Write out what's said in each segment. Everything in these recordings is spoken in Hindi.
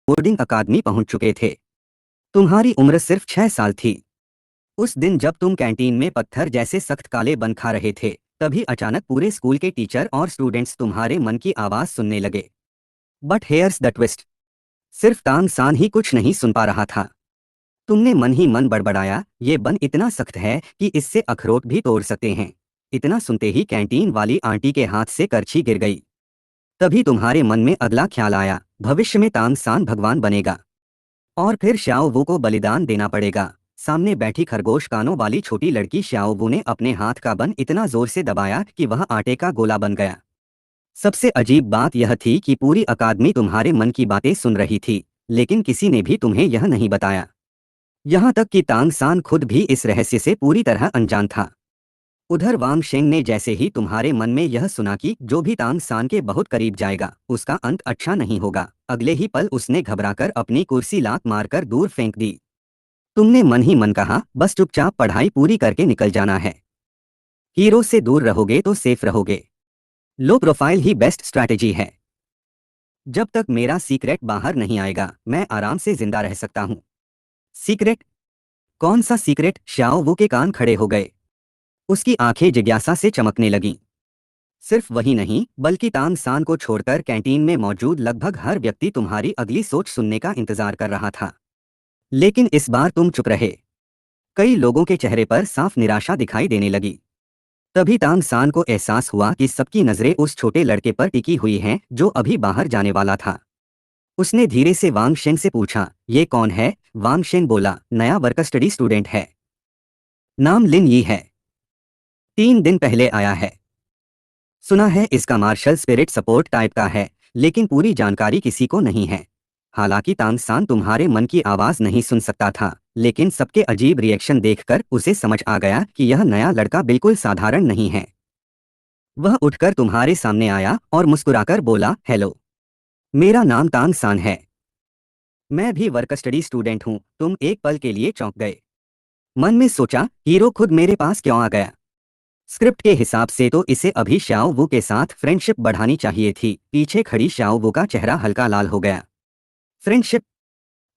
बोर्डिंग अकादमी पहुंच चुके थे। तुम्हारी उम्र सिर्फ 6 साल थी। उस दिन जब तुम कैंटीन में पत्थर जैसे सख्त काले बन खा रहे थे, तभी अचानक पूरे स्कूल के टीचर और स्टूडेंट्स तुम्हारे मन की आवाज सुनने लगे। बट हेयर्स द ट्विस्ट, सिर्फ तांग सान ही कुछ नहीं सुन पा रहा था। तुमने मन ही मन बड़बड़ाया, ये बन इतना सख्त है कि इससे अखरोट भी तोड़ सकते हैं। इतना सुनते ही कैंटीन वाली आंटी के हाथ से करछी गिर गई। तभी तुम्हारे मन में अगला ख्याल आया, भविष्य में तांग सान भगवान बनेगा और फिर श्याओ वू को बलिदान देना पड़ेगा। सामने बैठी खरगोश कानों वाली छोटी लड़की श्याओ वू ने अपने हाथ का बन इतना जोर से दबाया कि वह आटे का गोला बन गया। सबसे अजीब बात यह थी कि पूरी अकादमी तुम्हारे मन की बातें सुन रही थी, लेकिन किसी ने भी तुम्हें यह नहीं बताया। यहाँ तक कि तांग सान खुद भी इस रहस्य से पूरी तरह अनजान था। उधर वांग शेंग ने जैसे ही तुम्हारे मन में यह सुना कि जो भी तांग सान के बहुत करीब जाएगा उसका अंत अच्छा नहीं होगा, अगले ही पल उसने घबराकर अपनी कुर्सी लात मारकर दूर फेंक दी। तुमने मन ही मन कहा, बस चुपचाप पढ़ाई पूरी करके निकल जाना है। हीरो से दूर रहोगे तो सेफ रहोगे। लो प्रोफाइल ही बेस्ट स्ट्रैटेजी है। जब तक मेरा सीक्रेट बाहर नहीं आएगा मैं आराम से जिंदा रह सकता हूँ। सीक्रेट? कौन सा सीक्रेट? श्याओ वू के कान खड़े हो गए। उसकी आंखें जिज्ञासा से चमकने लगीं। सिर्फ वही नहीं, बल्कि तांग सान को छोड़कर कैंटीन में मौजूद लगभग हर व्यक्ति तुम्हारी अगली सोच सुनने का इंतजार कर रहा था। लेकिन इस बार तुम चुप रहे। कई लोगों के चेहरे पर साफ निराशा दिखाई देने लगी। तभी तांग सान को एहसास हुआ कि सबकी नजरें उस छोटे लड़के पर टिकी हुई हैं जो अभी बाहर जाने वाला था। उसने धीरे से वांग शेंग से पूछा, ये कौन है? वांग शेंग बोला, नया वर्क स्टडी स्टूडेंट है। नाम लिन यी है। 3 दिन पहले आया है। सुना है इसका मार्शल स्पिरिट सपोर्ट टाइप का है, लेकिन पूरी जानकारी किसी को नहीं है। हालांकि तांग सान तुम्हारे मन की आवाज नहीं सुन सकता था, लेकिन सबके अजीब रिएक्शन देखकर उसे समझ आ गया कि यह नया लड़का बिल्कुल साधारण नहीं है। वह उठकर तुम्हारे सामने आया और मुस्कुराकर बोला, हेलो, मेरा नाम तांग सान है। मैं भी वर्क स्टडी स्टूडेंट हूँ। तुम एक पल के लिए चौंक गए। मन में सोचा, हीरो खुद मेरे पास क्यों आ गया? स्क्रिप्ट के हिसाब से तो इसे अभी श्याओ वू के साथ फ्रेंडशिप बढ़ानी चाहिए थी। पीछे खड़ी श्याओ वू का चेहरा हल्का लाल हो गया। फ्रेंडशिप?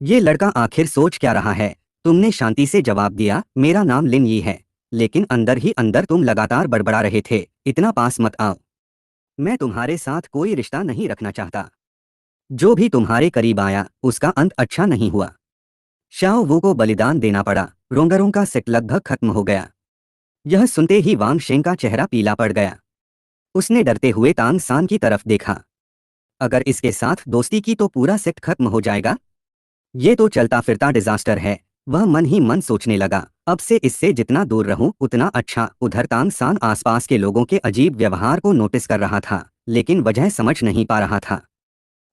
ये लड़का आखिर सोच क्या रहा है? तुमने शांति से जवाब दिया, मेरा नाम लिन यी है। लेकिन अंदर ही अंदर तुम लगातार बड़बड़ा रहे थे, इतना पास मत आओ। मैं तुम्हारे साथ कोई रिश्ता नहीं रखना चाहता। जो भी तुम्हारे करीब आया उसका अंत अच्छा नहीं हुआ। श्याओ वू को बलिदान देना पड़ा। रोंगरों का सेट लगभग खत्म हो गया। यह सुनते ही वांग शेंग का चेहरा पीला पड़ गया। उसने डरते हुए तांग सान की तरफ देखा। अगर इसके साथ दोस्ती की तो पूरा सेट खत्म हो जाएगा। ये तो चलता फिरता डिजास्टर है। वह मन ही मन सोचने लगा, अब से इससे जितना दूर रहूं उतना अच्छा। उधर तांग सान आसपास के लोगों के अजीब व्यवहार को नोटिस कर रहा था, लेकिन वजह समझ नहीं पा रहा था।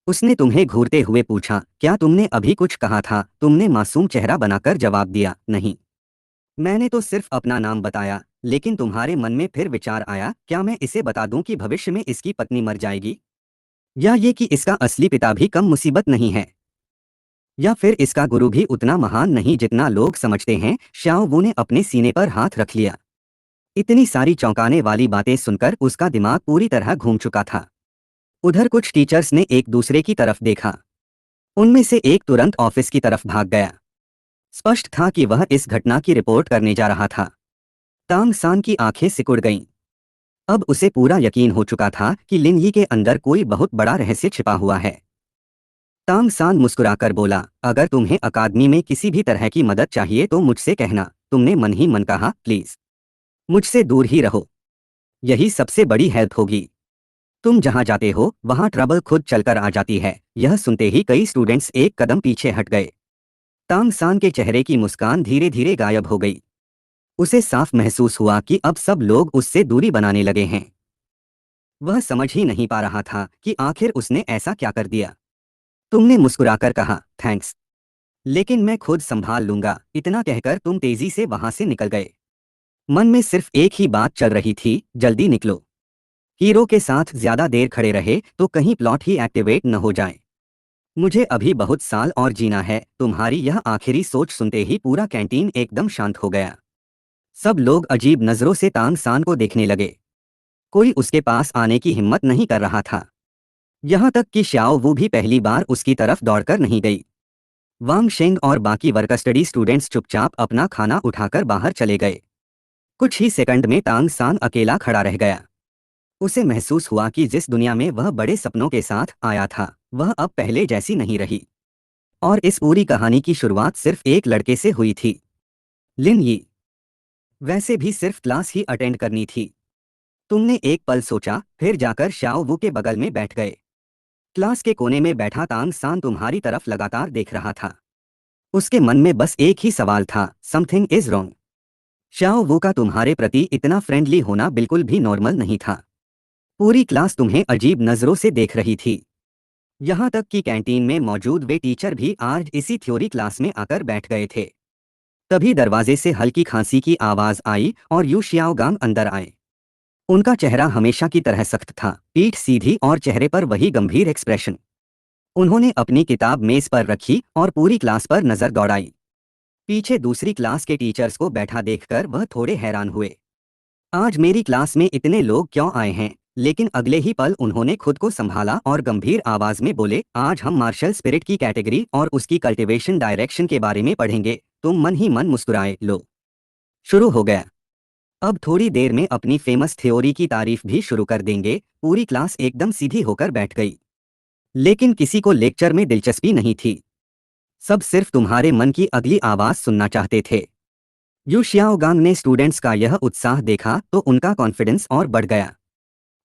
उसने तुम्हें घूरते हुए पूछा, क्या तुमने अभी कुछ कहा था? तुमने मासूम चेहरा बनाकर जवाब दिया, नहीं, मैंने तो सिर्फ अपना नाम बताया। लेकिन तुम्हारे मन में फिर विचार आया, क्या मैं इसे बता दूं कि भविष्य में इसकी पत्नी मर जाएगी? या ये कि इसका असली पिता भी कम मुसीबत नहीं है? या फिर इसका गुरु भी उतना महान नहीं जितना लोग समझते हैं? श्याओ वू ने अपने सीने पर हाथ रख लिया। इतनी सारी चौंकाने वाली बातें सुनकर उसका दिमाग पूरी तरह घूम चुका था। उधर कुछ टीचर्स ने एक दूसरे की तरफ देखा। उनमें से एक तुरंत ऑफिस की तरफ भाग गया। स्पष्ट था कि वह इस घटना की रिपोर्ट करने जा रहा था। तांग सान की आंखें सिकुड़ गईं। अब उसे पूरा यकीन हो चुका था कि लिन यी के अंदर कोई बहुत बड़ा रहस्य छिपा हुआ है। तांग सान मुस्कुराकर बोला, अगर तुम्हें अकादमी में किसी भी तरह की मदद चाहिए तो मुझसे कहना। तुमने मन ही मन कहा, प्लीज मुझसे दूर ही रहो, यही सबसे बड़ी हेल्प होगी। तुम जहां जाते हो वहां ट्रबल खुद चलकर आ जाती है। यह सुनते ही कई स्टूडेंट्स एक कदम पीछे हट गए। तांग सान के चेहरे की मुस्कान धीरे धीरे गायब हो गई। उसे साफ महसूस हुआ कि अब सब लोग उससे दूरी बनाने लगे हैं। वह समझ ही नहीं पा रहा था कि आखिर उसने ऐसा क्या कर दिया। तुमने मुस्कुराकर कहा, थैंक्स, लेकिन मैं खुद संभाल लूंगा। इतना कहकर तुम तेजी से वहां से निकल गए। मन में सिर्फ एक ही बात चल रही थी, जल्दी निकलो। हीरो के साथ ज्यादा देर खड़े रहे तो कहीं प्लॉट ही एक्टिवेट न हो जाए। मुझे अभी बहुत साल और जीना है। तुम्हारी यह आखिरी सोच सुनते ही पूरा कैंटीन एकदम शांत हो गया। सब लोग अजीब नजरों से तांग सान को देखने लगे। कोई उसके पास आने की हिम्मत नहीं कर रहा था। यहाँ तक कि श्याओ वू भी पहली बार उसकी तरफ दौड़कर नहीं गई। वांग शेंग और बाकी वर्क स्टडी स्टूडेंट्स चुपचाप अपना खाना उठाकर बाहर चले गए। कुछ ही सेकंड में तांग सान अकेला खड़ा रह गया। उसे महसूस हुआ कि जिस दुनिया में वह बड़े सपनों के साथ आया था, वह अब पहले जैसी नहीं रही। और इस पूरी कहानी की शुरुआत सिर्फ एक लड़के से हुई थी, लिन यी। वैसे भी सिर्फ क्लास ही अटेंड करनी थी। तुमने एक पल सोचा, फिर जाकर श्याओ वू के बगल में बैठ गए। क्लास के कोने में बैठा तांग सान तुम्हारी तरफ लगातार देख रहा था। उसके मन में बस एक ही सवाल था, समथिंग इज रॉन्ग। श्याओ वू का तुम्हारे प्रति इतना फ्रेंडली होना बिल्कुल भी नॉर्मल नहीं था। पूरी क्लास तुम्हें अजीब नजरों से देख रही थी। यहाँ तक कि कैंटीन में मौजूद वे टीचर भी आज इसी थ्योरी क्लास में आकर बैठ गए थे। तभी दरवाजे से हल्की खांसी की आवाज आई और यू शियाओगांग अंदर आए। उनका चेहरा हमेशा की तरह सख्त था, पीठ सीधी और चेहरे पर वही गंभीर एक्सप्रेशन। उन्होंने अपनी किताब मेज पर रखी और पूरी क्लास पर नजर दौड़ाई। पीछे दूसरी क्लास के टीचर्स को बैठा देखकर वह थोड़े हैरान हुए। आज मेरी क्लास में इतने लोग क्यों आए हैं? लेकिन अगले ही पल उन्होंने खुद को संभाला और गंभीर आवाज में बोले, आज हम मार्शल स्पिरिट की कैटेगरी और उसकी कल्टीवेशन डायरेक्शन के बारे में पढ़ेंगे। तुम मन ही मन मुस्कुराए। लो, शुरू हो गया। अब थोड़ी देर में अपनी फेमस थ्योरी की तारीफ भी शुरू कर देंगे। पूरी क्लास एकदम सीधी होकर बैठ गई। लेकिन किसी को लेक्चर में दिलचस्पी नहीं थी। सब सिर्फ तुम्हारे मन की अगली आवाज सुनना चाहते थे। यू शियाओगांग ने स्टूडेंट्स का यह उत्साह देखा तो उनका कॉन्फिडेंस और बढ़ गया।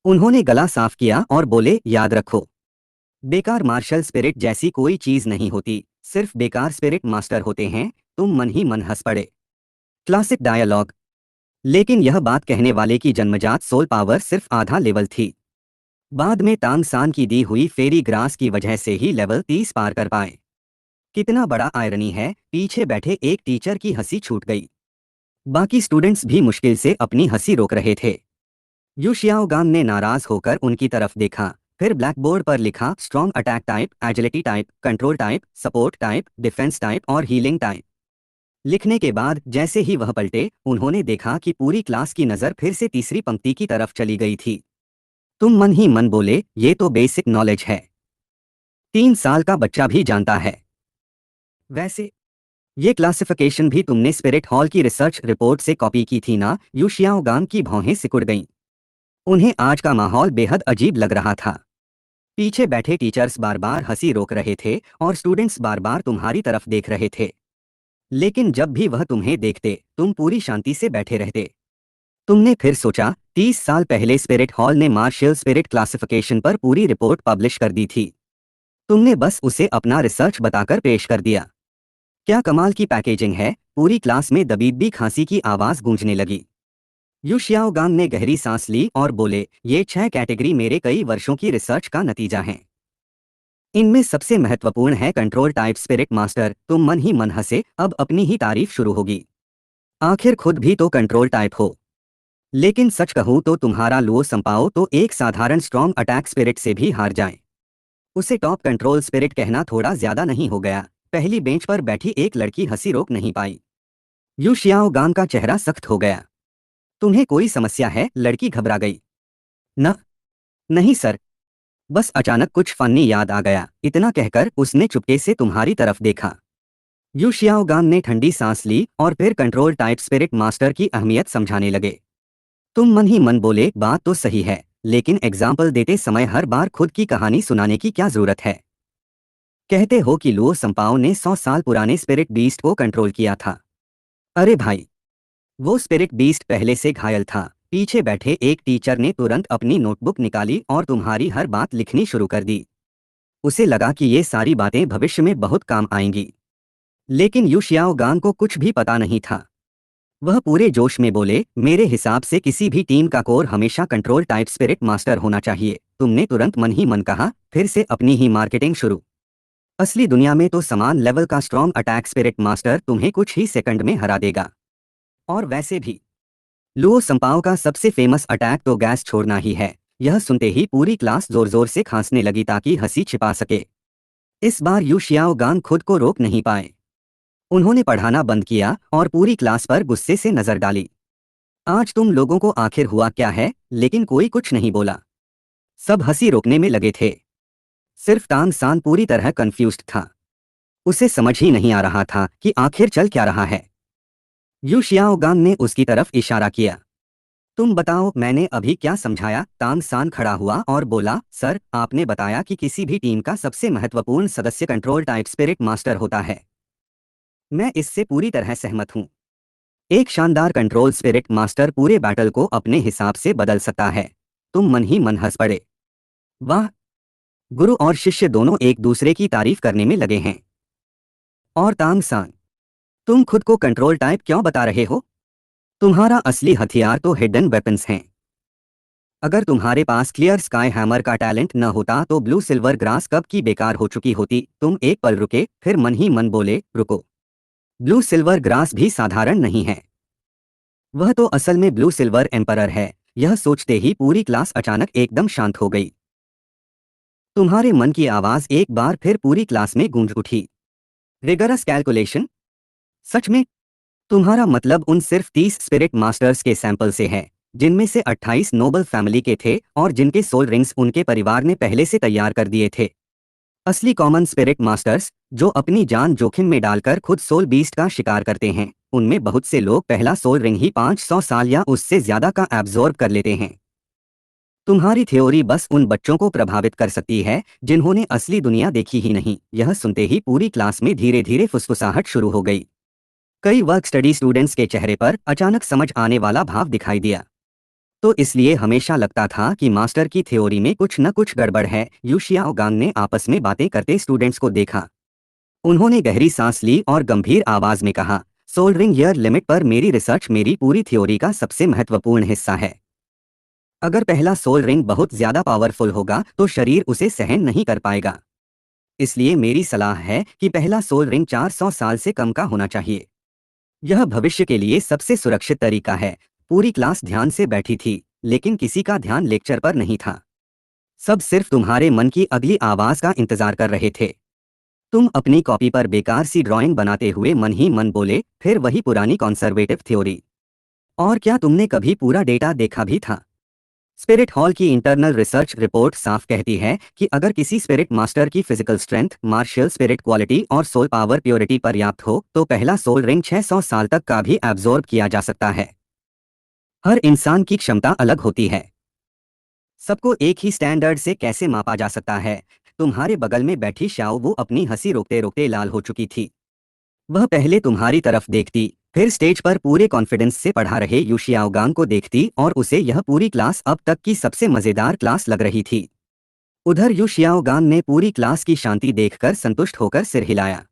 उन्होंने गला साफ किया और बोले, याद रखो, बेकार मार्शल स्पिरिट जैसी कोई चीज नहीं होती, सिर्फ बेकार स्पिरिट मास्टर होते हैं। तुम मन ही मन हंस पड़े। Classic dialogue. लेकिन यह बात कहने वाले की जन्मजात सोल पावर सिर्फ आधा लेवल थी। बाद में तांग सान की दी हुई फेरी ग्रास की वजह से ही लेवल 30 पार कर पाए। कितना बड़ा आयरनी है, पीछे बैठे एक टीचर की हंसी छूट गई। बाकी स्टूडेंट्स भी मुश्किल से अपनी हंसी रोक रहे थे। यू शियाओगांग ने नाराज होकर उनकी तरफ देखा, फिर ब्लैकबोर्ड पर लिखा, strong attack type, agility type, control type, support type, defence type और हीलिंग टाइप। लिखने के बाद जैसे ही वह पलटे, उन्होंने देखा कि पूरी क्लास की नज़र फिर से तीसरी पंक्ति की तरफ चली गई थी। तुम मन ही मन बोले, ये तो बेसिक नॉलेज है, 3 साल का बच्चा भी जानता है। वैसे ये क्लासिफिकेशन भी तुमने स्पिरिट हॉल की रिसर्च रिपोर्ट से कॉपी की थी ना? यू शियाओगांग की भौहें सिकुड़ गईं। उन्हें आज का माहौल बेहद अजीब लग रहा था। पीछे बैठे टीचर्स बार बार हंसी रोक रहे थे और स्टूडेंट्स बार बार तुम्हारी तरफ देख रहे थे। लेकिन जब भी वह तुम्हें देखते, तुम पूरी शांति से बैठे रहते। तुमने फिर सोचा, 30 साल पहले स्पिरिट हॉल ने मार्शियल स्पिरिट क्लासिफिकेशन पर पूरी रिपोर्ट पब्लिश कर दी थी। तुमने बस उसे अपना रिसर्च बताकर पेश कर दिया। क्या कमाल की पैकेजिंग है। पूरी क्लास में दबीबी खांसी की आवाज गूंजने लगी। यू शियाओगांग ने गहरी सांस ली और बोले, ये 6 कैटेगरी मेरे कई वर्षों की रिसर्च का नतीजा हैं। इनमें सबसे महत्वपूर्ण है कंट्रोल टाइप स्पिरिट मास्टर। तुम मन ही मन हंसे, अब अपनी ही तारीफ शुरू होगी। आखिर खुद भी तो कंट्रोल टाइप हो। लेकिन सच कहूं तो तुम्हारा लुओ संपाओ तो एक साधारण स्ट्रॉन्ग अटैक स्पिरिट से भी हार जाए। उसे टॉप कंट्रोल स्पिरिट कहना थोड़ा ज्यादा नहीं हो गया? पहली बेंच पर बैठी एक लड़की हंसी रोक नहीं पाई। यू शियाओगांग का चेहरा सख्त हो गया। तुम्हें कोई समस्या है? लड़की घबरा गई। न नहीं सर, बस अचानक कुछ फनी याद आ गया। इतना कहकर उसने चुपके से तुम्हारी तरफ देखा। यू शियाओगांग ने ठंडी सांस ली और फिर कंट्रोल टाइप स्पिरिट मास्टर की अहमियत समझाने लगे। तुम मन ही मन बोले, बात तो सही है, लेकिन एग्जाम्पल देते समय हर बार खुद की कहानी सुनाने की क्या जरूरत है? कहते हो कि लुओ संपाओ ने 100 साल पुराने स्पिरिट बीस्ट को कंट्रोल किया था। अरे भाई, वो स्पिरिट बीस्ट पहले से घायल था। पीछे बैठे एक टीचर ने तुरंत अपनी नोटबुक निकाली और तुम्हारी हर बात लिखनी शुरू कर दी। उसे लगा कि ये सारी बातें भविष्य में बहुत काम आएंगी। लेकिन यू शियाओगांग को कुछ भी पता नहीं था। वह पूरे जोश में बोले, मेरे हिसाब से किसी भी टीम का कोर हमेशा कंट्रोल टाइप स्पिरिट मास्टर होना चाहिए। तुमने तुरंत मन ही मन कहा, फिर से अपनी ही मार्केटिंग शुरू। असली दुनिया में तो समान लेवल का स्ट्रॉन्ग अटैक स्पिरिट मास्टर तुम्हें कुछ ही सेकंड में हरा देगा। और वैसे भी लुओ संपाओ का सबसे फेमस अटैक तो गैस छोड़ना ही है। यह सुनते ही पूरी क्लास जोर जोर से खांसने लगी ताकि हंसी छिपा सके। इस बार यू शियाओगांग खुद को रोक नहीं पाए। उन्होंने पढ़ाना बंद किया और पूरी क्लास पर गुस्से से नजर डाली। आज तुम लोगों को आखिर हुआ क्या है? लेकिन कोई कुछ नहीं बोला। सब हंसी रोकने में लगे थे। सिर्फ तांग सान पूरी तरह कंफ्यूज्ड था। उसे समझ ही नहीं आ रहा था कि आखिर चल क्या रहा है। यू शियाओगांग ने उसकी तरफ इशारा किया। तुम बताओ मैंने अभी क्या समझाया? तांग सान खड़ा हुआ और बोला, सर आपने बताया कि किसी भी टीम का सबसे महत्वपूर्ण सदस्य कंट्रोल टाइप स्पिरिट मास्टर होता है। मैं इससे पूरी तरह सहमत हूँ। एक शानदार कंट्रोल स्पिरिट मास्टर पूरे बैटल को अपने हिसाब से बदल सकता है। तुम मन ही मन हंस पड़े। वाह। गुरु और शिष्य दोनों एक दूसरे की तारीफ करने में लगे हैं। और तांग सान, तुम खुद को कंट्रोल टाइप क्यों बता रहे हो? तुम्हारा असली हथियार तो हिडन वेपन्स हैं। अगर तुम्हारे पास क्लियर स्काई हैमर का टैलेंट न होता तो ब्लू सिल्वर ग्रास कब की बेकार हो चुकी होती। तुम एक पल रुके, फिर मन ही मन बोले, रुको। ब्लू सिल्वर ग्रास भी साधारण नहीं है। वह तो असल में ब्लू सिल्वर एम्परर है। यह सोचते ही पूरी क्लास अचानक एकदम शांत हो गई। तुम्हारे मन की आवाज एक बार फिर पूरी क्लास में गूंज उठी। Rigorous calculation? सच में? तुम्हारा मतलब उन सिर्फ 30 स्पिरिट मास्टर्स के सैंपल से है, जिनमें से 28 नोबल फैमिली के थे और जिनके सोल रिंग्स उनके परिवार ने पहले से तैयार कर दिए थे। असली कॉमन स्पिरिट मास्टर्स, जो अपनी जान जोखिम में डालकर खुद सोल बीस्ट का शिकार करते हैं, उनमें बहुत से लोग पहला सोल रिंग ही 500 साल या उससे ज्यादा का एब्जॉर्ब कर लेते हैं। तुम्हारी थ्योरी बस उन बच्चों को प्रभावित कर सकती है जिन्होंने असली दुनिया देखी ही नहीं। यह सुनते ही पूरी क्लास में धीरे धीरे फुसफुसाहट शुरू हो गई। कई वर्क स्टडी स्टूडेंट्स के चेहरे पर अचानक समझ आने वाला भाव दिखाई दिया। तो इसलिए हमेशा लगता था कि मास्टर की थ्योरी में कुछ न कुछ गड़बड़ है। यू शियाओगांग ने आपस में बातें करते स्टूडेंट्स को देखा। उन्होंने गहरी सांस ली और गंभीर आवाज में कहा, सोल रिंग ईयर लिमिट पर मेरी रिसर्च मेरी पूरी थ्योरी का सबसे महत्वपूर्ण हिस्सा है। अगर पहला सोल रिंग बहुत ज्यादा पावरफुल होगा तो शरीर उसे सहन नहीं कर पाएगा। इसलिए मेरी सलाह है कि पहला सोल रिंग 400 साल से कम का होना चाहिए। यह भविष्य के लिए सबसे सुरक्षित तरीका है। पूरी क्लास ध्यान से बैठी थी, लेकिन किसी का ध्यान लेक्चर पर नहीं था। सब सिर्फ तुम्हारे मन की अगली आवाज का इंतजार कर रहे थे। तुम अपनी कॉपी पर बेकार सी ड्राइंग बनाते हुए मन ही मन बोले, फिर वही पुरानी कॉन्सर्वेटिव थ्योरी। और क्या तुमने कभी पूरा डेटा देखा भी था? स्पिरिट हॉल की इंटरनल रिसर्च रिपोर्ट साफ कहती है कि अगर किसी स्पिरिट मास्टर की physical strength, martial spirit quality और सोल पावर प्योरिटी पर्याप्त हो तो पहला सोल रिंग 600 साल तक का भी एब्जॉर्ब किया जा सकता है। हर इंसान की क्षमता अलग होती है। सबको एक ही स्टैंडर्ड से कैसे मापा जा सकता है? तुम्हारे बगल में बैठी शाओ वो अपनी हंसी रोकते रोकते लाल हो चुकी थी। वह पहले तुम्हारी तरफ देखती, फिर स्टेज पर पूरे कॉन्फिडेंस से पढ़ा रहे यू शियाओगांग को देखती और उसे यह पूरी क्लास अब तक की सबसे मजेदार क्लास लग रही थी। उधर यू शियाओगांग ने पूरी क्लास की शांति देखकर संतुष्ट होकर सिर हिलाया।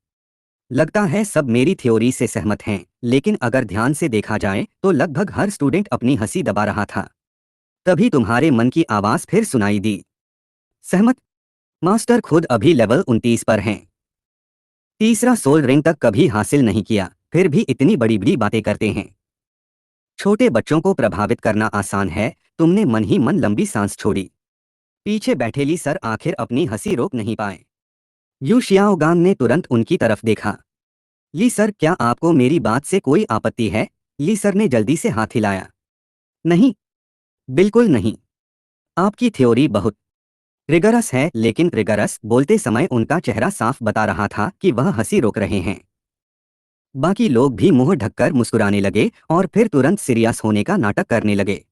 लगता है सब मेरी थ्योरी से सहमत हैं, लेकिन अगर ध्यान से देखा जाए तो लगभग हर स्टूडेंट अपनी हंसी दबा रहा था। तभी तुम्हारे मन की आवाज फिर सुनाई दी, सहमत? मास्टर खुद अभी लेवल 29 पर हैं। तीसरा सोल रिंग तक कभी हासिल नहीं किया, फिर भी इतनी बड़ी बड़ी बातें करते हैं। छोटे बच्चों को प्रभावित करना आसान है। तुमने मन ही मन लंबी सांस छोड़ी। पीछे बैठे ली सर आखिर अपनी हंसी रोक नहीं पाए। यू शियाओगांग ने तुरंत उनकी तरफ देखा। ली सर, क्या आपको मेरी बात से कोई आपत्ति है? ली सर ने जल्दी से हाथ हिलाया। नहीं, बिल्कुल नहीं। आपकी थ्योरी बहुत रिगरस है, लेकिन रिगरस बोलते समय उनका चेहरा साफ बता रहा था कि वह हंसी रोक रहे हैं। बाकी लोग भी मुंह ढककर मुस्कुराने लगे और फिर तुरंत सीरियस होने का नाटक करने लगे।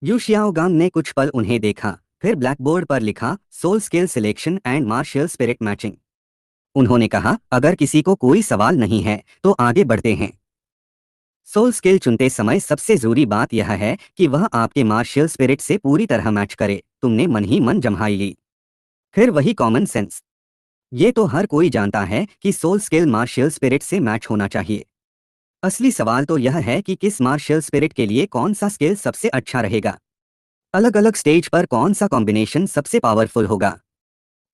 यू शियाओगांग ने कुछ पल उन्हें देखा, फिर ब्लैकबोर्ड पर लिखा, soul skill selection and martial spirit matching. उन्होंने कहा, अगर किसी को कोई सवाल नहीं है तो आगे बढ़ते हैं। सोल स्किल चुनते समय सबसे जरूरी बात यह है कि वह आपके मार्शियल स्पिरिट से पूरी तरह मैच करे। तुमने मन ही मन जम्हाई ली। फिर वही कॉमन सेंस। ये तो हर कोई जानता है कि सोल स्किल मार्शियल स्पिरिट से मैच होना चाहिए। असली सवाल तो यह है कि किस मार्शियल स्पिरिट के लिए कौन सा स्किल सबसे अच्छा रहेगा। अलग अलग स्टेज पर कौन सा कॉम्बिनेशन सबसे पावरफुल होगा।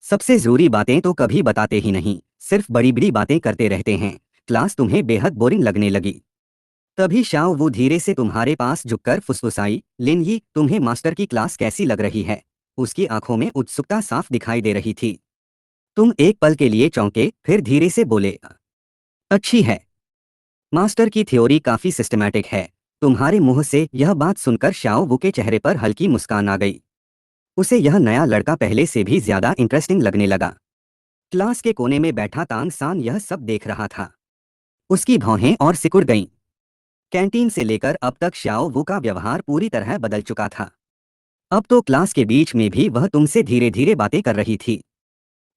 सबसे जरूरी बातें तो कभी बताते ही नहीं, सिर्फ बड़ी बड़ी बातें करते रहते हैं। क्लास तुम्हें बेहद बोरिंग लगने लगी। तभी शाओ वो धीरे से तुम्हारे पास झुककर फुसफुसाई, लिन यी, तुम्हें मास्टर की क्लास कैसी लग रही है? उसकी आंखों में उत्सुकता साफ दिखाई दे रही थी। तुम एक पल के लिए चौंके, फिर धीरे से बोले, अच्छी है। मास्टर की थ्योरी काफी सिस्टमैटिक है। तुम्हारे मुंह से यह बात सुनकर शाओ वू के चेहरे पर हल्की मुस्कान आ गई। उसे यह नया लड़का पहले से भी ज्यादा इंटरेस्टिंग लगने लगा। क्लास के कोने में बैठा तांग सान यह सब देख रहा था। उसकी भौहें और सिकुड़ गईं। कैंटीन से लेकर अब तक श्याओ वू का व्यवहार पूरी तरह बदल चुका था। अब तो क्लास के बीच में भी वह तुमसे धीरे धीरे बातें कर रही थी।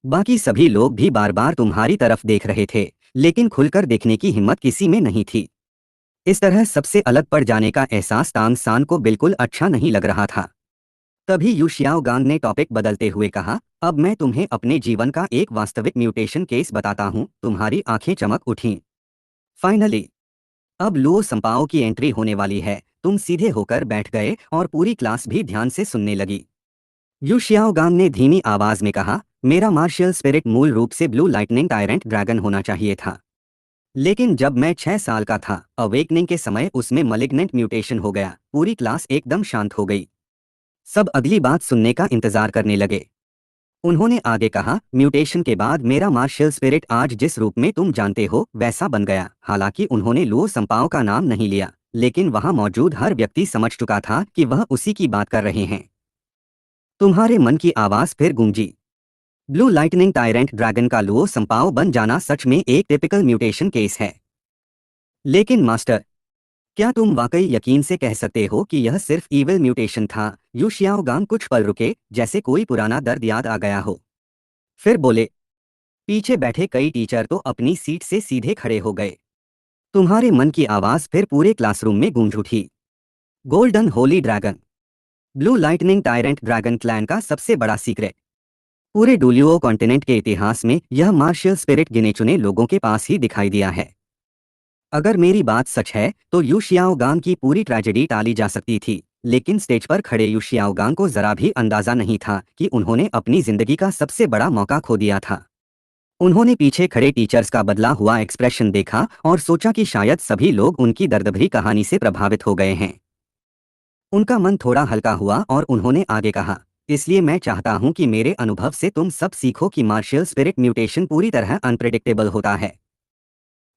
बाकी सभी लोग भी बार बार तुम्हारी तरफ देख रहे थे, लेकिन खुलकर देखने की हिम्मत किसी में नहीं थी। इस तरह सबसे अलग पड़ जाने का एहसास तांग सान को बिल्कुल अच्छा नहीं लग रहा था। तभी यू शियाओगांग ने टॉपिक बदलते हुए कहा, अब मैं तुम्हें अपने जीवन का एक वास्तविक म्यूटेशन केस बताता हूँ। तुम्हारी आंखें चमक उठीं। फाइनली अब लुओ संपाओ की एंट्री होने वाली है। तुम सीधे होकर बैठ गए और पूरी क्लास भी ध्यान से सुनने लगी। यू शियाओगांग ने धीमी आवाज में कहा, मेरा मार्शियल स्पिरिट मूल रूप से ब्लू लाइटनिंग टायरेंट ड्रैगन होना चाहिए था। लेकिन जब मैं 6 साल का था, अवेकनिंग के समय उसमें मलिग्नेंट म्यूटेशन हो गया। पूरी क्लास एकदम शांत हो गई। सब अगली बात सुनने का इंतजार करने लगे। उन्होंने आगे कहा, म्यूटेशन के बाद मेरा मार्शियल स्पिरिट आज जिस रूप में तुम जानते हो वैसा बन गया। हालांकि उन्होंने लुओ संपाओ का नाम नहीं लिया, लेकिन वहां मौजूद हर व्यक्ति समझ चुका था कि वह उसी की बात कर रहे हैं। तुम्हारे मन की आवाज फिर गूंजी। ब्लू लाइटनिंग टायरेंट ड्रैगन का लुओ संपाओ बन जाना सच में एक टिपिकल म्यूटेशन केस है। लेकिन मास्टर, क्या तुम वाकई यकीन से कह सकते हो कि यह सिर्फ ईविल म्यूटेशन था? यू शियाओगांग कुछ पल रुके, जैसे कोई पुराना दर्द याद आ गया हो। फिर बोले, पीछे बैठे कई टीचर तो अपनी सीट से सीधे खड़े हो गए। तुम्हारे मन की आवाज फिर पूरे क्लासरूम में गूंज उठी। Golden Holi dragon, blue lightning tyrant dragon clan का सबसे बड़ा सीक्रेट। पूरे डुलियो कॉन्टिनेंट के इतिहास में यह मार्शियल स्पिरिट गिने चुने लोगों के पास ही दिखाई दिया है। अगर मेरी बात सच है तो यू शियाओगांग की पूरी ट्रेजेडी टाली जा सकती थी, लेकिन स्टेज पर खड़े यू शियाओगांग को जरा भी अंदाजा नहीं था कि उन्होंने अपनी जिंदगी का सबसे बड़ा मौका खो दिया था। उन्होंने पीछे खड़े टीचर्स का बदला हुआ एक्सप्रेशन देखा और सोचा कि शायद सभी लोग उनकी दर्दभरी कहानी से प्रभावित हो गए हैं। उनका मन थोड़ा हल्का हुआ और उन्होंने आगे कहा, इसलिए मैं चाहता हूं कि मेरे अनुभव से तुम सब सीखो कि मार्शियल स्पिरिट म्यूटेशन पूरी तरह अनप्रेडिक्टेबल होता है।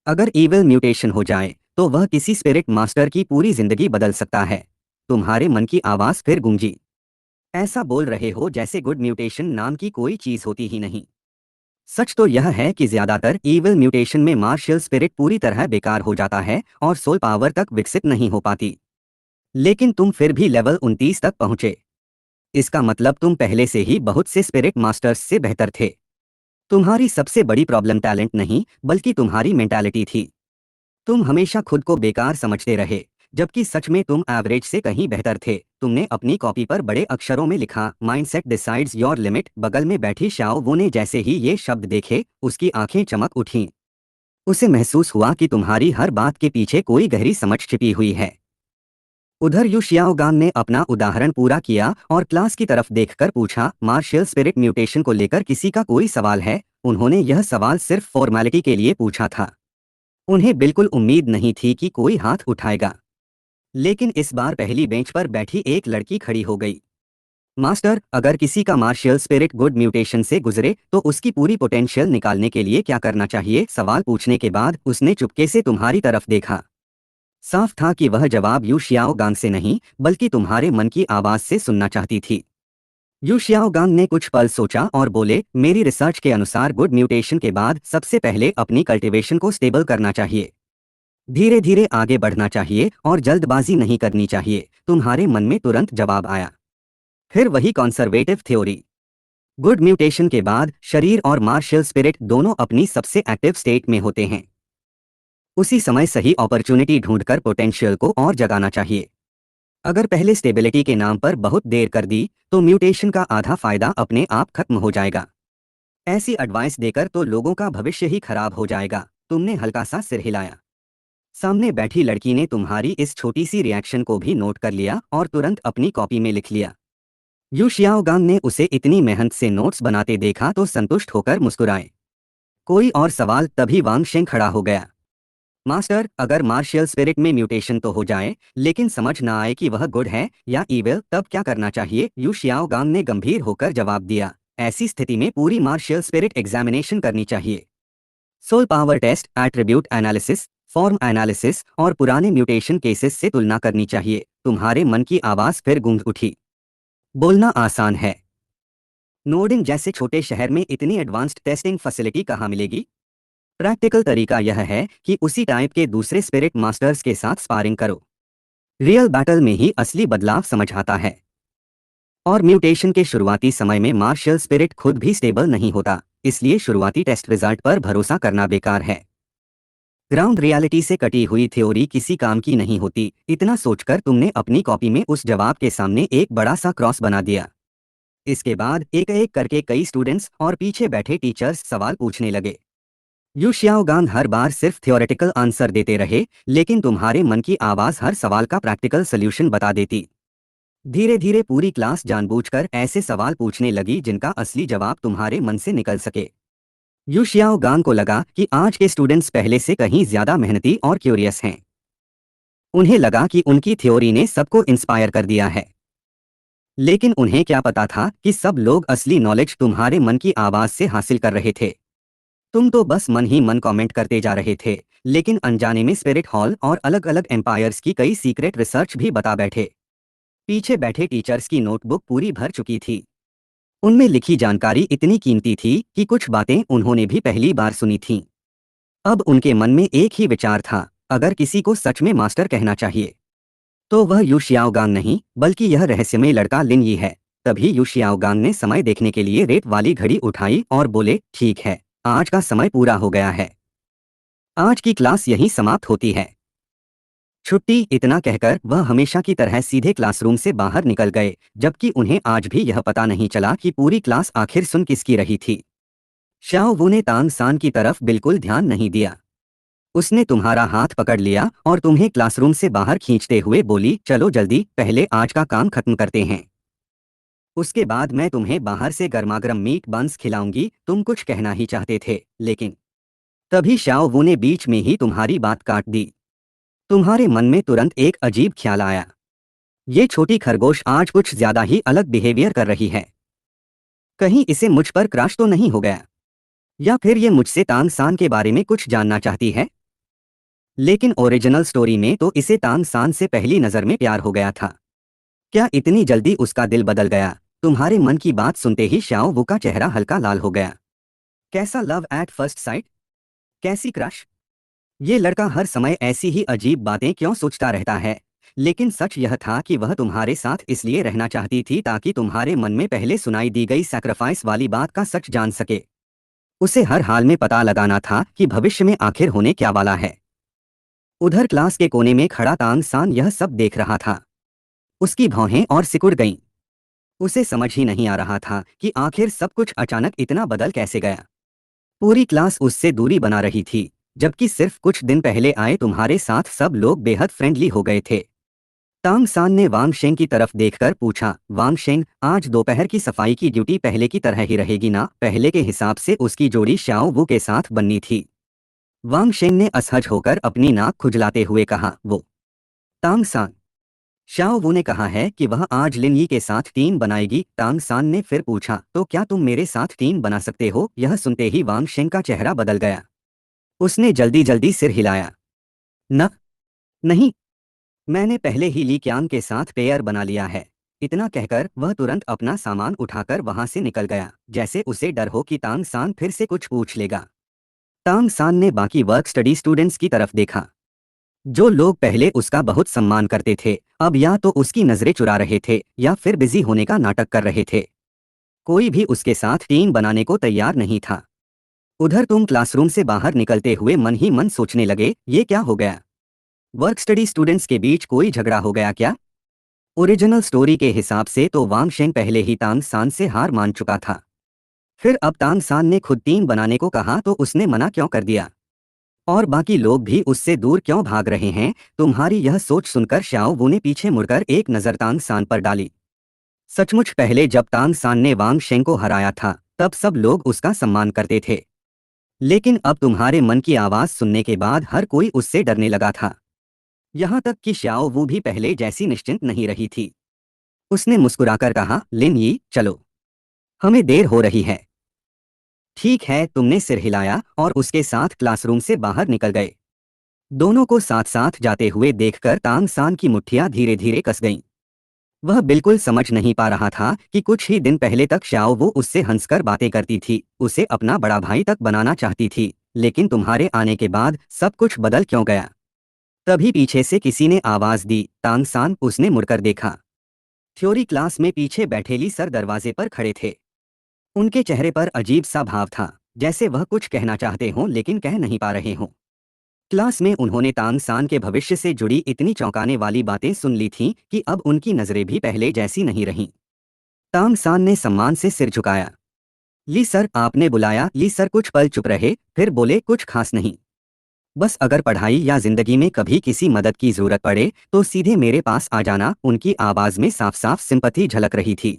अगर ईविल म्यूटेशन हो जाए तो वह किसी स्पिरिट मास्टर की पूरी जिंदगी बदल सकता है। तुम्हारे मन की आवाज फिर गूंजी। ऐसा बोल रहे हो जैसे गुड म्यूटेशन नाम की कोई चीज होती ही नहीं। सच तो यह है कि ज्यादातर ईविल म्यूटेशन में मार्शियल स्पिरिट पूरी तरह बेकार हो जाता है और सोल पावर तक विकसित नहीं हो पाती। लेकिन तुम फिर भी लेवल 29 तक पहुंचे। इसका मतलब तुम पहले से ही बहुत से स्पिरिट मास्टर्स से बेहतर थे। तुम्हारी सबसे बड़ी प्रॉब्लम टैलेंट नहीं, बल्कि तुम्हारी मेंटालिटी थी। तुम हमेशा खुद को बेकार समझते रहे, जबकि सच में तुम एवरेज से कहीं बेहतर थे। तुमने अपनी कॉपी पर बड़े अक्षरों में लिखा, माइंडसेट डिसाइड्स योर लिमिट। बगल में बैठी श्याओ वो ने जैसे ही ये शब्द देखे, उसकी आंखें चमक उठीं। उसे महसूस हुआ कि तुम्हारी हर बात के पीछे कोई गहरी समझ छिपी हुई है। उधर यू शियाओगांग ने अपना उदाहरण पूरा किया और क्लास की तरफ देखकर पूछा, मार्शियल स्पिरिट म्यूटेशन को लेकर किसी का कोई सवाल है? उन्होंने यह सवाल सिर्फ फॉर्मेलिटी के लिए पूछा था। उन्हें बिल्कुल उम्मीद नहीं थी कि कोई हाथ उठाएगा। लेकिन इस बार पहली बेंच पर बैठी एक लड़की खड़ी हो गई। मास्टर, अगर किसी का मार्शियल स्पिरिट गुड म्यूटेशन से गुजरे तो उसकी पूरी पोटेंशियल निकालने के लिए क्या करना चाहिए? सवाल पूछने के बाद उसने चुपके से तुम्हारी तरफ देखा। साफ था कि वह जवाब यू शियाओगांग से नहीं, बल्कि तुम्हारे मन की आवाज से सुनना चाहती थी। यू शियाओगांग ने कुछ पल सोचा और बोले, मेरी रिसर्च के अनुसार गुड म्यूटेशन के बाद सबसे पहले अपनी कल्टीवेशन को स्टेबल करना चाहिए। धीरे धीरे आगे बढ़ना चाहिए और जल्दबाजी नहीं करनी चाहिए। तुम्हारे मन में तुरंत जवाब आया। फिर वही कॉन्सर्वेटिव थ्योरी। गुड म्यूटेशन के बाद शरीर और मार्शियल स्पिरिट दोनों अपनी सबसे एक्टिव स्टेट में होते हैं। उसी समय सही अपॉर्चुनिटी ढूंढकर पोटेंशियल को और जगाना चाहिए। अगर पहले स्टेबिलिटी के नाम पर बहुत देर कर दी तो म्यूटेशन का आधा फायदा अपने आप खत्म हो जाएगा। ऐसी एडवाइस देकर तो लोगों का भविष्य ही खराब हो जाएगा। तुमने हल्का सा सिर हिलाया। सामने बैठी लड़की ने तुम्हारी इस छोटी सी रिएक्शन को भी नोट कर लिया और तुरंत अपनी कॉपी में लिख लिया। यू शियाओगांग ने उसे इतनी मेहनत से नोट्स बनाते देखा तो संतुष्ट होकर मुस्कुराए। कोई और सवाल? तभी वांग शेंग खड़ा हो गया। मास्टर, अगर मार्शियल स्पिरिट में म्यूटेशन तो हो जाए, लेकिन समझ ना आए कि वह गुड है या ईविल, तब क्या करना चाहिए? यू शियाओगांग ने गंभीर होकर जवाब दिया, ऐसी स्थिति में पूरी मार्शियल स्पिरिट एग्जामिनेशन करनी चाहिए। Soul power test, attribute analysis, form analysis और पुराने म्यूटेशन केसेस से तुलना करनी चाहिए। तुम्हारे मन की आवाज फिर गूंज उठी। बोलना आसान है, नोर्डिंग जैसे छोटे शहर में इतनी एडवांस्ड टेस्टिंग फैसिलिटी कहाँ मिलेगी? प्रैक्टिकल तरीका यह है कि उसी टाइप के दूसरे स्पिरिट मास्टर्स के साथ स्पारिंग करो। रियल बैटल में ही असली बदलाव समझ आता है। और म्यूटेशन के शुरुआती समय में मार्शल स्पिरिट खुद भी स्टेबल नहीं होता, इसलिए शुरुआती टेस्ट रिजल्ट पर भरोसा करना बेकार है। ग्राउंड रियलिटी से कटी हुई थ्योरी किसी काम की नहीं होती। इतना सोचकर तुमने अपनी कॉपी में उस जवाब के सामने एक बड़ा सा क्रॉस बना दिया। इसके बाद एक एक करके कई स्टूडेंट्स और पीछे बैठे टीचर्स सवाल पूछने लगे। यू शियाओगांग हर बार सिर्फ थियोरेटिकल आंसर देते रहे, लेकिन तुम्हारे मन की आवाज हर सवाल का प्रैक्टिकल सॉल्यूशन बता देती। धीरे धीरे पूरी क्लास जानबूझकर ऐसे सवाल पूछने लगी जिनका असली जवाब तुम्हारे मन से निकल सके। यू शियाओगांग को लगा कि आज के स्टूडेंट्स पहले से कहीं ज्यादा मेहनती और क्यूरियस हैं। उन्हें लगा कि उनकी थ्योरी ने सबको इंस्पायर कर दिया है। लेकिन उन्हें क्या पता था कि सब लोग असली नॉलेज तुम्हारे मन की आवाज से हासिल कर रहे थे। तुम तो बस मन ही मन कमेंट करते जा रहे थे, लेकिन अनजाने में स्पिरिट हॉल और अलग अलग एम्पायर्स की कई सीक्रेट रिसर्च भी बता बैठे। पीछे बैठे टीचर्स की नोटबुक पूरी भर चुकी थी। उनमें लिखी जानकारी इतनी कीमती थी कि कुछ बातें उन्होंने भी पहली बार सुनी थीं। अब उनके मन में एक ही विचार था, अगर किसी को सच में मास्टर कहना चाहिए तो वह यू शियाओगांग नहीं, बल्कि यह रहस्यमय लड़का लिन यी है। तभी यू शियाओगांग ने समय देखने के लिए रेत वाली घड़ी उठाई और बोले, ठीक है, आज का समय पूरा हो गया है। आज की क्लास यहीं समाप्त होती है। छुट्टी। इतना कहकर वह हमेशा की तरह सीधे क्लासरूम से बाहर निकल गए, जबकि उन्हें आज भी यह पता नहीं चला कि पूरी क्लास आखिर सुन किसकी रही थी। शाओ वू ने तांग सान की तरफ बिल्कुल ध्यान नहीं दिया। उसने तुम्हारा हाथ पकड़ लिया और तुम्हें क्लासरूम से बाहर खींचते हुए बोली, चलो जल्दी, पहले आज का काम खत्म करते हैं। उसके बाद मैं तुम्हें बाहर से गर्मागर्म मीट बंस खिलाऊंगी। तुम कुछ कहना ही चाहते थे, लेकिन तभी शाओ वू ने बीच में ही तुम्हारी बात काट दी। तुम्हारे मन में तुरंत एक अजीब ख्याल आया। ये छोटी खरगोश आज कुछ ज्यादा ही अलग बिहेवियर कर रही है। कहीं इसे मुझ पर क्रश तो नहीं हो गया, या फिर ये मुझसे तांग सान के बारे में कुछ जानना चाहती है। लेकिन ओरिजिनल स्टोरी में तो इसे तांग सान से पहली नजर में प्यार हो गया था। क्या इतनी जल्दी उसका दिल बदल गया? तुम्हारे मन की बात सुनते ही शाओ वू का चेहरा हल्का लाल हो गया। कैसा लव एट फर्स्ट साइट? कैसी क्रश? ये लड़का हर समय ऐसी ही अजीब बातें क्यों सोचता रहता है? लेकिन सच यह था कि वह तुम्हारे साथ इसलिए रहना चाहती थी ताकि तुम्हारे मन में पहले सुनाई दी गई सैक्रिफाइस वाली बात का सच जान सके। उसे हर हाल में पता लगाना था कि भविष्य में आखिर होने क्या वाला है। उधर क्लास के कोने में खड़ा तांग सान यह सब देख रहा था। उसकी भौहें और सिकुड़ गईं। उसे समझ ही नहीं आ रहा था कि आखिर सब कुछ अचानक इतना बदल कैसे गया। पूरी क्लास उससे दूरी बना रही थी, जबकि सिर्फ कुछ दिन पहले आए तुम्हारे साथ सब लोग बेहद फ्रेंडली हो गए थे। तांग सान ने वांग शेंग की तरफ देखकर पूछा, वांग शेंग, आज दोपहर की सफाई की ड्यूटी पहले की तरह ही रहेगी ना? पहले के हिसाब से उसकी जोड़ी शाओ वू के साथ बननी थी। वांग शेंग ने असहज होकर अपनी नाक खुजलाते हुए कहा, वो तांग सान। शाओ वू ने कहा है कि वह आज लिन यी के साथ टीम बनाएगी। तांग सान ने फिर पूछा, तो क्या तुम मेरे साथ टीम बना सकते हो? यह सुनते ही वांग शेंग का चेहरा बदल गया। उसने जल्दी जल्दी सिर हिलाया। न, नहीं, मैंने पहले ही ली क्यांग के साथ पेयर बना लिया है। इतना कहकर वह तुरंत अपना सामान उठाकर वहां से निकल गया, जैसे उसे डर हो कि तांग सान फिर से कुछ पूछ लेगा। तांग सान ने बाकी वर्क स्टडी स्टूडेंट्स की तरफ देखा। जो लोग पहले उसका बहुत सम्मान करते थे, अब या तो उसकी नजरें चुरा रहे थे या फिर बिजी होने का नाटक कर रहे थे। कोई भी उसके साथ टीम बनाने को तैयार नहीं था। उधर तुम क्लासरूम से बाहर निकलते हुए मन ही मन सोचने लगे, ये क्या हो गया? वर्क स्टडी स्टूडेंट्स के बीच कोई झगड़ा हो गया क्या? ओरिजिनल स्टोरी के हिसाब से तो वांग शेंग पहले ही तांग सान से हार मान चुका था। फिर अब तांग सान ने खुद टीम बनाने को कहा तो उसने मना क्यों कर दिया? और बाकी लोग भी उससे दूर क्यों भाग रहे हैं? तुम्हारी यह सोच सुनकर शाओ वू ने पीछे मुड़कर एक नजर तांग सान पर डाली। सचमुच पहले जब तांग सान ने वांग शेंग को हराया था, तब सब लोग उसका सम्मान करते थे। लेकिन अब तुम्हारे मन की आवाज सुनने के बाद हर कोई उससे डरने लगा था। यहाँ तक कि शाओ वू भी पहले जैसी निश्चिंत नहीं रही थी। उसने मुस्कुराकर कहा, लिन यी, चलो, हमें देर हो रही है। ठीक है, तुमने सिर हिलाया और उसके साथ क्लासरूम से बाहर निकल गए। दोनों को साथ साथ जाते हुए देखकर तांग सान की मुट्ठियां धीरे धीरे कस गईं। वह बिल्कुल समझ नहीं पा रहा था कि कुछ ही दिन पहले तक शाओ वो उससे हंसकर बातें करती थी, उसे अपना बड़ा भाई तक बनाना चाहती थी, लेकिन तुम्हारे आने के बाद सब कुछ बदल क्यों गया। तभी पीछे से किसी ने आवाज दी, तांग सान। उसने मुड़कर देखा। थ्योरी क्लास में पीछे बैठे ली सर दरवाजे पर खड़े थे। उनके चेहरे पर अजीब सा भाव था, जैसे वह कुछ कहना चाहते हों लेकिन कह नहीं पा रहे हों। क्लास में उन्होंने तांग सान के भविष्य से जुड़ी इतनी चौंकाने वाली बातें सुन ली थीं कि अब उनकी नजरें भी पहले जैसी नहीं रहीं। तांग सान ने सम्मान से सिर झुकाया। ली सर, आपने बुलाया। ली सर कुछ पल चुप रहे, फिर बोले, कुछ खास नहीं। बस अगर पढ़ाई या जिंदगी में कभी किसी मदद की जरूरत पड़े तो सीधे मेरे पास आ जाना। उनकी आवाज में साफ साफ सिंपैथी झलक रही थी।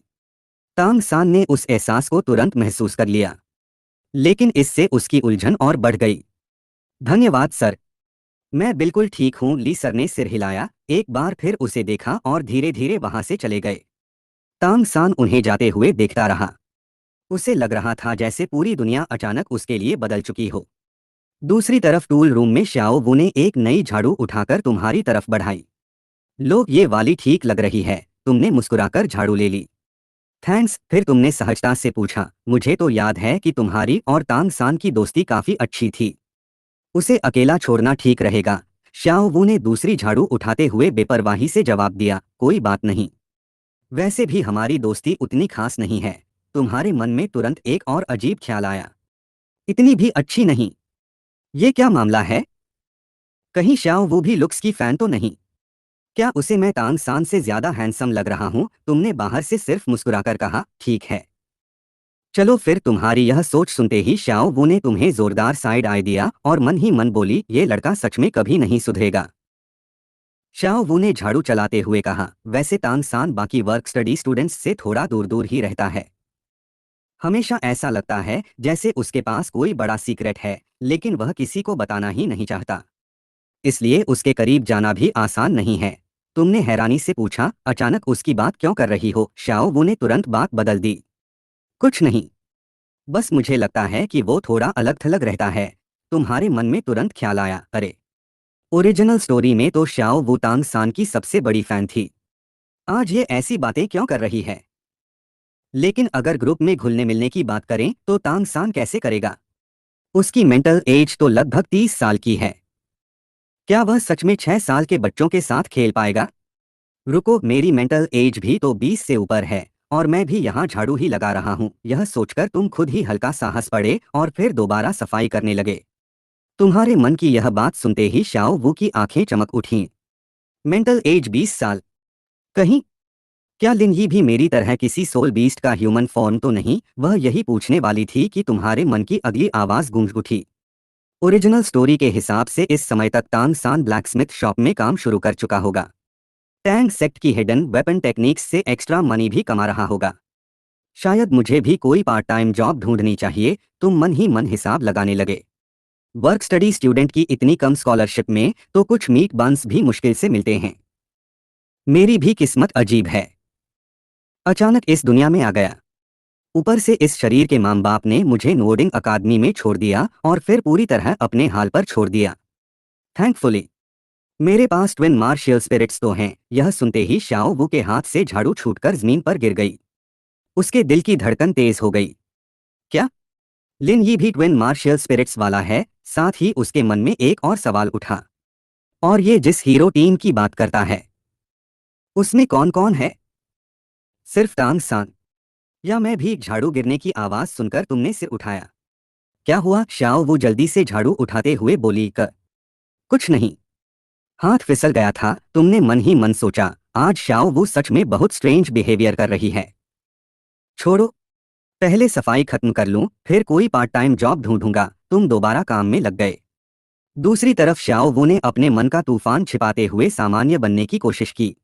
तांग सान ने उस एहसास को तुरंत महसूस कर लिया, लेकिन इससे उसकी उलझन और बढ़ गई। धन्यवाद सर, मैं बिल्कुल ठीक हूँ। ली सर ने सिर हिलाया, एक बार फिर उसे देखा और धीरे धीरे वहां से चले गए। तांग सान उन्हें जाते हुए देखता रहा। उसे लग रहा था जैसे पूरी दुनिया अचानक उसके लिए बदल चुकी हो। दूसरी तरफ टूल रूम में श्याओ वू ने एक नई झाड़ू उठाकर तुम्हारी तरफ बढ़ाई। लो, ये वाली ठीक लग रही है। तुमने मुस्कुराकर झाड़ू ले ली। थैंक्स। फिर तुमने सहजता से पूछा, मुझे तो याद है कि तुम्हारी और तांग सान की दोस्ती काफी अच्छी थी। उसे अकेला छोड़ना ठीक रहेगा। श्याओ वू ने दूसरी झाड़ू उठाते हुए बेपरवाही से जवाब दिया, कोई बात नहीं। वैसे भी हमारी दोस्ती उतनी खास नहीं है। तुम्हारे मन में तुरंत एक और अजीब ख्याल आया, इतनी भी अच्छी नहीं। ये क्या मामला है? कहीं श्याओ वो भी लुक्स की फैन तो नहीं? क्या उसे मैं तांग सान से ज्यादा हैंडसम लग रहा हूँ? तुमने बाहर से सिर्फ मुस्कुराकर कहा, ठीक है। चलो फिर। तुम्हारी यह सोच सुनते ही श्याओ वो ने तुम्हें जोरदार साइड आई दिया और मन ही मन बोली, ये लड़का सच में कभी नहीं सुधरेगा। श्याओ वू ने झाड़ू चलाते हुए कहा, वैसे तांग सान बाकी वर्क स्टडी स्टूडेंट्स से थोड़ा दूर दूर ही रहता है। हमेशा ऐसा लगता है जैसे उसके पास कोई बड़ा सीक्रेट है, लेकिन वह किसी को बताना ही नहीं चाहता। इसलिए उसके करीब जाना भी आसान नहीं है। तुमने हैरानी से पूछा, अचानक उसकी बात क्यों कर रही हो? श्याओ वू ने तुरंत बात बदल दी। कुछ नहीं, बस मुझे लगता है कि वो थोड़ा अलग थलग रहता है। तुम्हारे मन में तुरंत ख्याल आया, अरे, ओरिजिनल स्टोरी में तो श्याओ वू तांग सान की सबसे बड़ी फैन थी। आज ये ऐसी बातें क्यों कर रही है? लेकिन अगर ग्रुप में घुलने मिलने की बात करें तो तांग सान कैसे करेगा? उसकी मेंटल एज तो लगभग 30 साल की है। क्या वह सच में 6 साल के बच्चों के साथ खेल पाएगा? रुको, मेरी मेंटल एज भी तो 20 से ऊपर है, और मैं भी यहाँ झाड़ू ही लगा रहा हूँ। यह सोचकर तुम खुद ही हल्का साहस पड़े और फिर दोबारा सफाई करने लगे। तुम्हारे मन की यह बात सुनते ही शाओ वू की आंखें चमक उठीं। मेंटल एज 20 साल? कहीं क्या लिन ही भी मेरी तरह किसी सोल बीस्ट का ह्यूमन फॉर्म तो नहीं? वह यही पूछने वाली थी कि तुम्हारे मन की अगली आवाज गूंज उठी। ओरिजिनल स्टोरी के हिसाब से इस समय तक तांग सान ब्लैकस्मिथ शॉप में काम शुरू कर चुका होगा। टैंग सेक्ट की हिडन वेपन टेक्निक्स से एक्स्ट्रा मनी भी कमा रहा होगा। शायद मुझे भी कोई पार्ट टाइम जॉब ढूंढनी चाहिए। तुम मन ही मन हिसाब लगाने लगे। वर्क स्टडी स्टूडेंट की इतनी कम स्कॉलरशिप में तो कुछ मीट बंस भी मुश्किल से मिलते हैं। मेरी भी किस्मत अजीब है, अचानक इस दुनिया में आ गया। ऊपर से इस शरीर के माँ बाप ने मुझे नोर्डिंग अकादमी में छोड़ दिया और फिर पूरी तरह अपने हाल पर छोड़ दिया। थैंकफुली मेरे पास ट्विन मार्शियल स्पिरिट्स तो हैं। यह सुनते ही शाओ वू के हाथ से झाड़ू छूटकर जमीन पर गिर गई। उसके दिल की धड़कन तेज हो गई। क्या लिन ये भी ट्विन मार्शियल स्पिरिट्स वाला है? साथ ही उसके मन में एक और सवाल उठा, और ये जिस हीरो टीम की बात करता है, उसमें कौन कौन है? सिर्फ तांग सान? या मैं भी? झाड़ू गिरने की आवाज सुनकर तुमने सिर उठाया। क्या हुआ? शाओ वो जल्दी से झाड़ू उठाते हुए बोली, कुछ नहीं, हाथ फिसल गया था। तुमने मन ही मन सोचा, आज शाओ वो सच में बहुत स्ट्रेंज बिहेवियर कर रही है। छोड़ो, पहले सफाई खत्म कर लूं, फिर कोई पार्ट टाइम जॉब ढूंढूंगा। तुम दोबारा काम में लग गए। दूसरी तरफ शाओ वो ने अपने मन का तूफान छिपाते हुए सामान्य बनने की कोशिश की।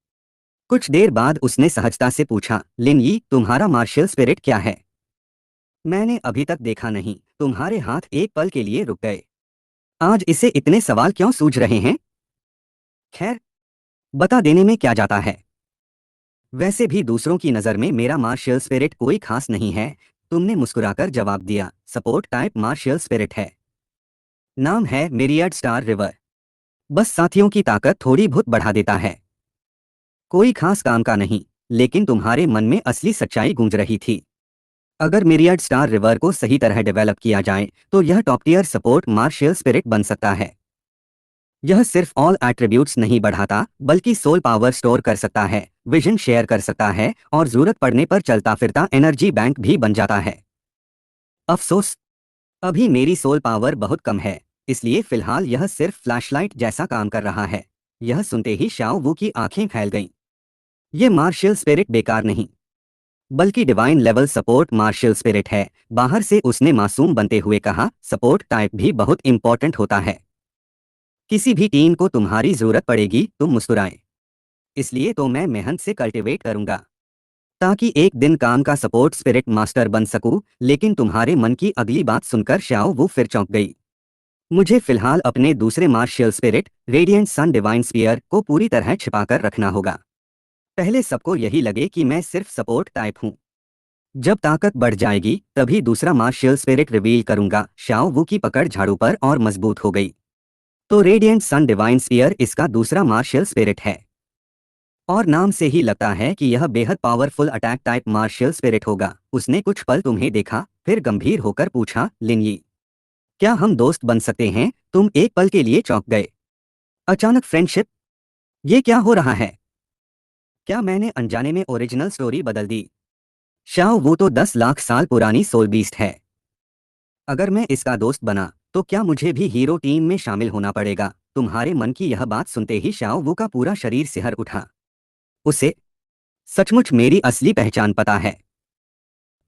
कुछ देर बाद उसने सहजता से पूछा, लिन यी, तुम्हारा मार्शियल स्पिरिट क्या है? मैंने अभी तक देखा नहीं। तुम्हारे हाथ एक पल के लिए रुक गए। आज इसे इतने सवाल क्यों सूझ रहे हैं? खैर, बता देने में क्या जाता है। वैसे भी दूसरों की नज़र में मेरा मार्शियल स्पिरिट कोई खास नहीं है। तुमने मुस्कुराकर जवाब दिया, सपोर्ट टाइप मार्शियल स्पिरिट है। नाम है मिरियड स्टार रिवर। बस साथियों की ताकत थोड़ी बहुत बढ़ा देता है। कोई खास काम का नहीं। लेकिन तुम्हारे मन में असली सच्चाई गूंज रही थी। अगर मिरियड स्टार रिवर को सही तरह डेवलप किया जाए तो यह top tier support martial spirit बन सकता है। यह सिर्फ ऑल एट्रीब्यूट्स नहीं बढ़ाता, बल्कि सोल पावर स्टोर कर सकता है, विजन शेयर कर सकता है और जरूरत पड़ने पर चलता फिरता एनर्जी बैंक भी बन जाता है। अफसोस, अभी मेरी सोल पावर बहुत कम है, इसलिए फिलहाल यह सिर्फ फ्लैशलाइट जैसा काम कर रहा है। यह सुनते ही शाओ वू की आंखें फैल गईं। ये मार्शियल स्पिरिट बेकार नहीं, बल्कि divine level support martial spirit है। बाहर से उसने मासूम बनते हुए कहा, सपोर्ट टाइप भी बहुत इंपॉर्टेंट होता है। किसी भी टीम को तुम्हारी जरूरत पड़ेगी, तुम मुस्कुराए। इसलिए तो मैं मेहनत से कल्टिवेट करूंगा, ताकि एक दिन काम का सपोर्ट स्पिरिट मास्टर बन सकूं। लेकिन तुम्हारे मन की अगली बात सुनकर शाओ वो फिर चौंक गई। मुझे फिलहाल अपने दूसरे मार्शियल स्पिरिट रेडिएंट सन डिवाइन स्पीयर को पूरी तरह छिपाकर रखना होगा। पहले सबको यही लगे कि मैं सिर्फ सपोर्ट टाइप हूं। जब ताकत बढ़ जाएगी तभी दूसरा मार्शियल स्पिरिट रिवील करूंगा। शाओ वू की पकड़ झाड़ू पर और मजबूत हो गई। तो रेडिएंट सन डिवाइन स्पीयर इसका दूसरा मार्शियल स्पिरिट है, और नाम से ही लगता है कि यह बेहद powerful attack type martial spirit होगा। उसने कुछ पल तुम्हें देखा, फिर गंभीर होकर पूछा, लिनयी, क्या हम दोस्त बन सकते हैं? तुम एक पल के लिए चौंक गए। अचानक फ्रेंडशिप? ये क्या हो रहा है? क्या मैंने अनजाने में ओरिजिनल स्टोरी बदल दी? शाओ वो तो 10 लाख साल पुरानी सोल बीस्ट है। अगर मैं इसका दोस्त बना तो क्या मुझे भी हीरो टीम में शामिल होना पड़ेगा? तुम्हारे मन की यह बात सुनते ही शाओ वो का पूरा शरीर सिहर उठा। उसे सचमुच मेरी असली पहचान पता है,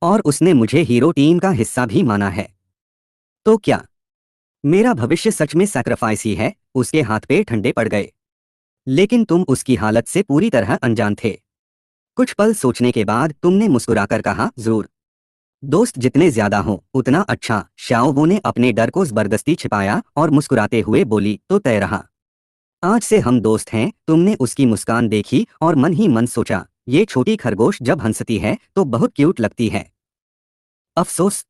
और उसने मुझे हीरो टीम का हिस्सा भी माना है। तो क्या मेरा भविष्य सच में सैक्रिफाइस ही है? उसके हाथ पे ठंडे पड़ गए। लेकिन तुम उसकी हालत से पूरी तरह अनजान थे। कुछ पल सोचने के बाद तुमने मुस्कुराकर कहा, जरूर। दोस्त जितने ज्यादा हों उतना अच्छा। शाओ वो ने अपने डर को जबरदस्ती छिपाया और मुस्कुराते हुए बोली, तो तय रहा। आज से हम दोस्त हैं। तुमने उसकी मुस्कान देखी और मन ही मन सोचा, ये छोटी खरगोश जब हंसती है तो बहुत क्यूट लगती है। अफसोस,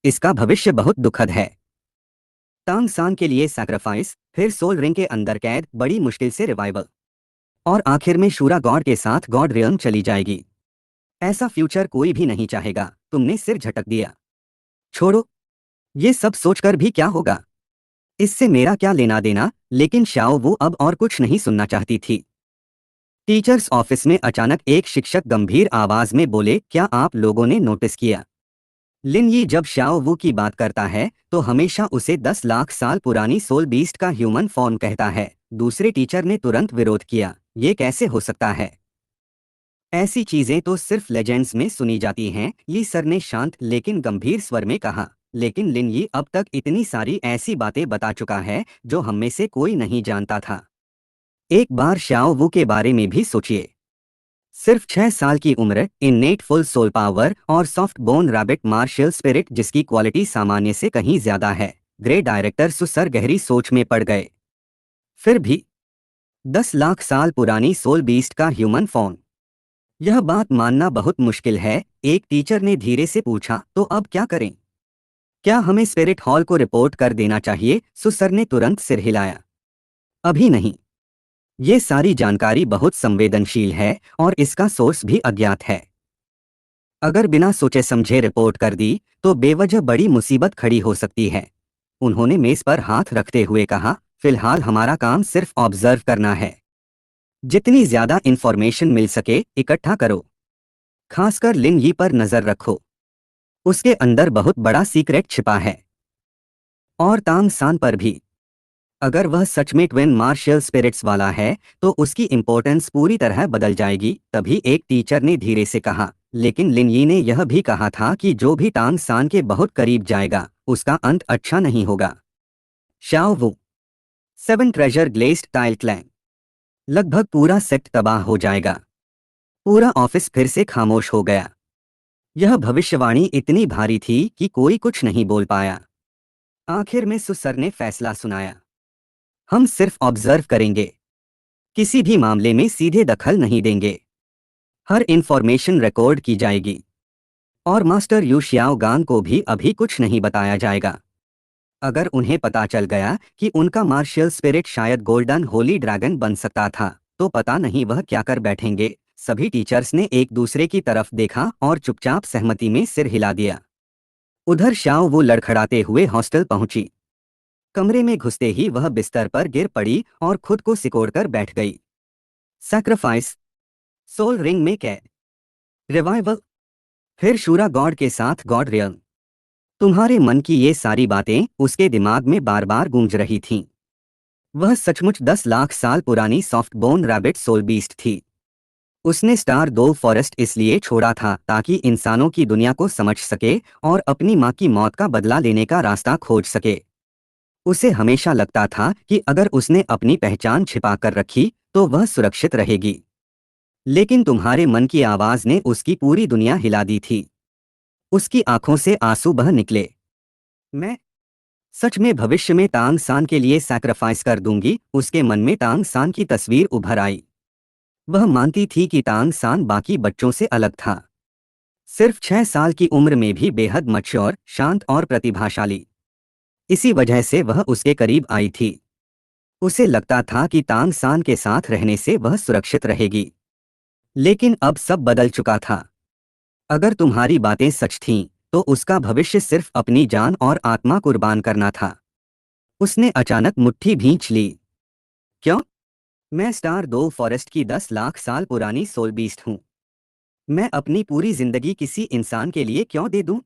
इसका भविष्य बहुत दुखद है। तांग सान के लिए सैक्रिफाइस, फिर सोल रिंग के अंदर कैद, बड़ी मुश्किल से रिवाइवल, और आखिर में शूरा गॉड के साथ गॉड रियल्म चली जाएगी। ऐसा फ्यूचर कोई भी नहीं चाहेगा। तुमने सिर झटक दिया। छोड़ो, ये सब सोचकर भी क्या होगा? इससे मेरा क्या लेना देना? लेकिन शाओ वो अब और कुछ नहीं सुनना चाहती थी। टीचर्स ऑफिस में अचानक एक शिक्षक गंभीर आवाज में बोले, क्या आप लोगों ने नोटिस किया? लिन यी जब शाओ वू की बात करता है तो हमेशा उसे 10 लाख साल पुरानी सोल बीस्ट का ह्यूमन फॉर्म कहता है। दूसरे टीचर ने तुरंत विरोध किया, ये कैसे हो सकता है? ऐसी चीजें तो सिर्फ लेजेंड्स में सुनी जाती हैं। ली सर ने शांत लेकिन गंभीर स्वर में कहा। लेकिन लिन यी अब तक इतनी सारी ऐसी बातें बता चुका है जो हम में से कोई नहीं जानता था। एक बार शाओ वू के बारे में भी सोचिए। सिर्फ 6 साल की उम्र, इन्नेट फुल सोल पावर और soft bone rabbit martial spirit जिसकी क्वालिटी सामान्य से कहीं ज्यादा है। ग्रे डायरेक्टर सुसर गहरी सोच में पड़ गए। फिर भी 10 लाख साल पुरानी सोल बीस्ट का ह्यूमन फॉर्म, यह बात मानना बहुत मुश्किल है। एक टीचर ने धीरे से पूछा, तो अब क्या करें? क्या हमें स्पिरिट हॉल को रिपोर्ट कर देना चाहिए? सुसर ने तुरंत सिर हिलाया। अभी नहीं। ये सारी जानकारी बहुत संवेदनशील है और इसका सोर्स भी अज्ञात है। अगर बिना सोचे समझे रिपोर्ट कर दी तो बेवजह बड़ी मुसीबत खड़ी हो सकती है। उन्होंने मेज पर हाथ रखते हुए कहा, फिलहाल हमारा काम सिर्फ ऑब्जर्व करना है। जितनी ज्यादा इंफॉर्मेशन मिल सके इकट्ठा करो। खासकर लिन यी पर नजर रखो, उसके अंदर बहुत बड़ा सीक्रेट छिपा है। और तांग सान पर भी। अगर वह सच में ट्विन मार्शियल स्पिरिट्स वाला है तो उसकी इंपॉर्टेंस पूरी तरह बदल जाएगी। तभी एक टीचर ने धीरे से कहा, लेकिन लिन यी ने यह भी कहा था कि जो भी तांग सान के बहुत करीब जाएगा उसका अंत अच्छा नहीं होगा। शाओ वू 7 ट्रेजर ग्लेज्ड टाइल क्लैंग, लगभग पूरा सेट तबाह हो जाएगा। पूरा ऑफिस फिर से खामोश हो गया। यह भविष्यवाणी इतनी भारी थी कि कोई कुछ नहीं बोल पाया। आखिर में सुसर ने फैसला सुनाया, हम सिर्फ ऑब्जर्व करेंगे, किसी भी मामले में सीधे दखल नहीं देंगे। हर इंफॉर्मेशन रिकॉर्ड की जाएगी और मास्टर यू शियाओ गांग को भी अभी कुछ नहीं बताया जाएगा। अगर उन्हें पता चल गया कि उनका मार्शियल स्पिरिट शायद गोल्डन होली ड्रैगन बन सकता था तो पता नहीं वह क्या कर बैठेंगे। सभी टीचर्स ने एक दूसरे की तरफ देखा और चुपचाप सहमति में सिर हिला दिया। उधर शाओ वो लड़खड़ाते हुए हॉस्टल पहुंची। कमरे में घुसते ही वह बिस्तर पर गिर पड़ी और खुद को सिकोड़कर बैठ गई। सैक्रिफाइस, सोल रिंग में कैद, रिवाइवल, फिर शूरा गॉड के साथ गॉड रियल। तुम्हारे मन की ये सारी बातें उसके दिमाग में बार बार गूंज रही थीं। वह सचमुच 10 लाख साल पुरानी soft bone rabbit soul beast थी। उसने स्टार दो फॉरेस्ट इसलिए छोड़ा था ताकि इंसानों की दुनिया को समझ सके और अपनी माँ की मौत का बदला लेने का रास्ता खोज सके। उसे हमेशा लगता था कि अगर उसने अपनी पहचान छिपा कर रखी तो वह सुरक्षित रहेगी। लेकिन तुम्हारे मन की आवाज ने उसकी पूरी दुनिया हिला दी थी। उसकी आंखों से आंसू बह निकले। मैं सच में भविष्य में तांग सान के लिए सैक्रिफाइस कर दूंगी। उसके मन में तांग सान की तस्वीर उभर आई। वह मानती थी कि तांग सान बाकी बच्चों से अलग था, सिर्फ 6 साल की उम्र में भी बेहद मैच्योर, शांत और प्रतिभाशाली। इसी वजह से वह उसके करीब आई थी। उसे लगता था कि तांग सान के साथ रहने से वह सुरक्षित रहेगी। लेकिन अब सब बदल चुका था। अगर तुम्हारी बातें सच थीं, तो उसका भविष्य सिर्फ अपनी जान और आत्मा कुर्बान करना था। उसने अचानक मुट्ठी भींच ली। क्यों? मैं स्टार दो फॉरेस्ट की 10 लाख साल पुरानी सोल बीस्ट हूँ। मैं अपनी पूरी जिंदगी किसी इंसान के लिए क्यों दे दूं?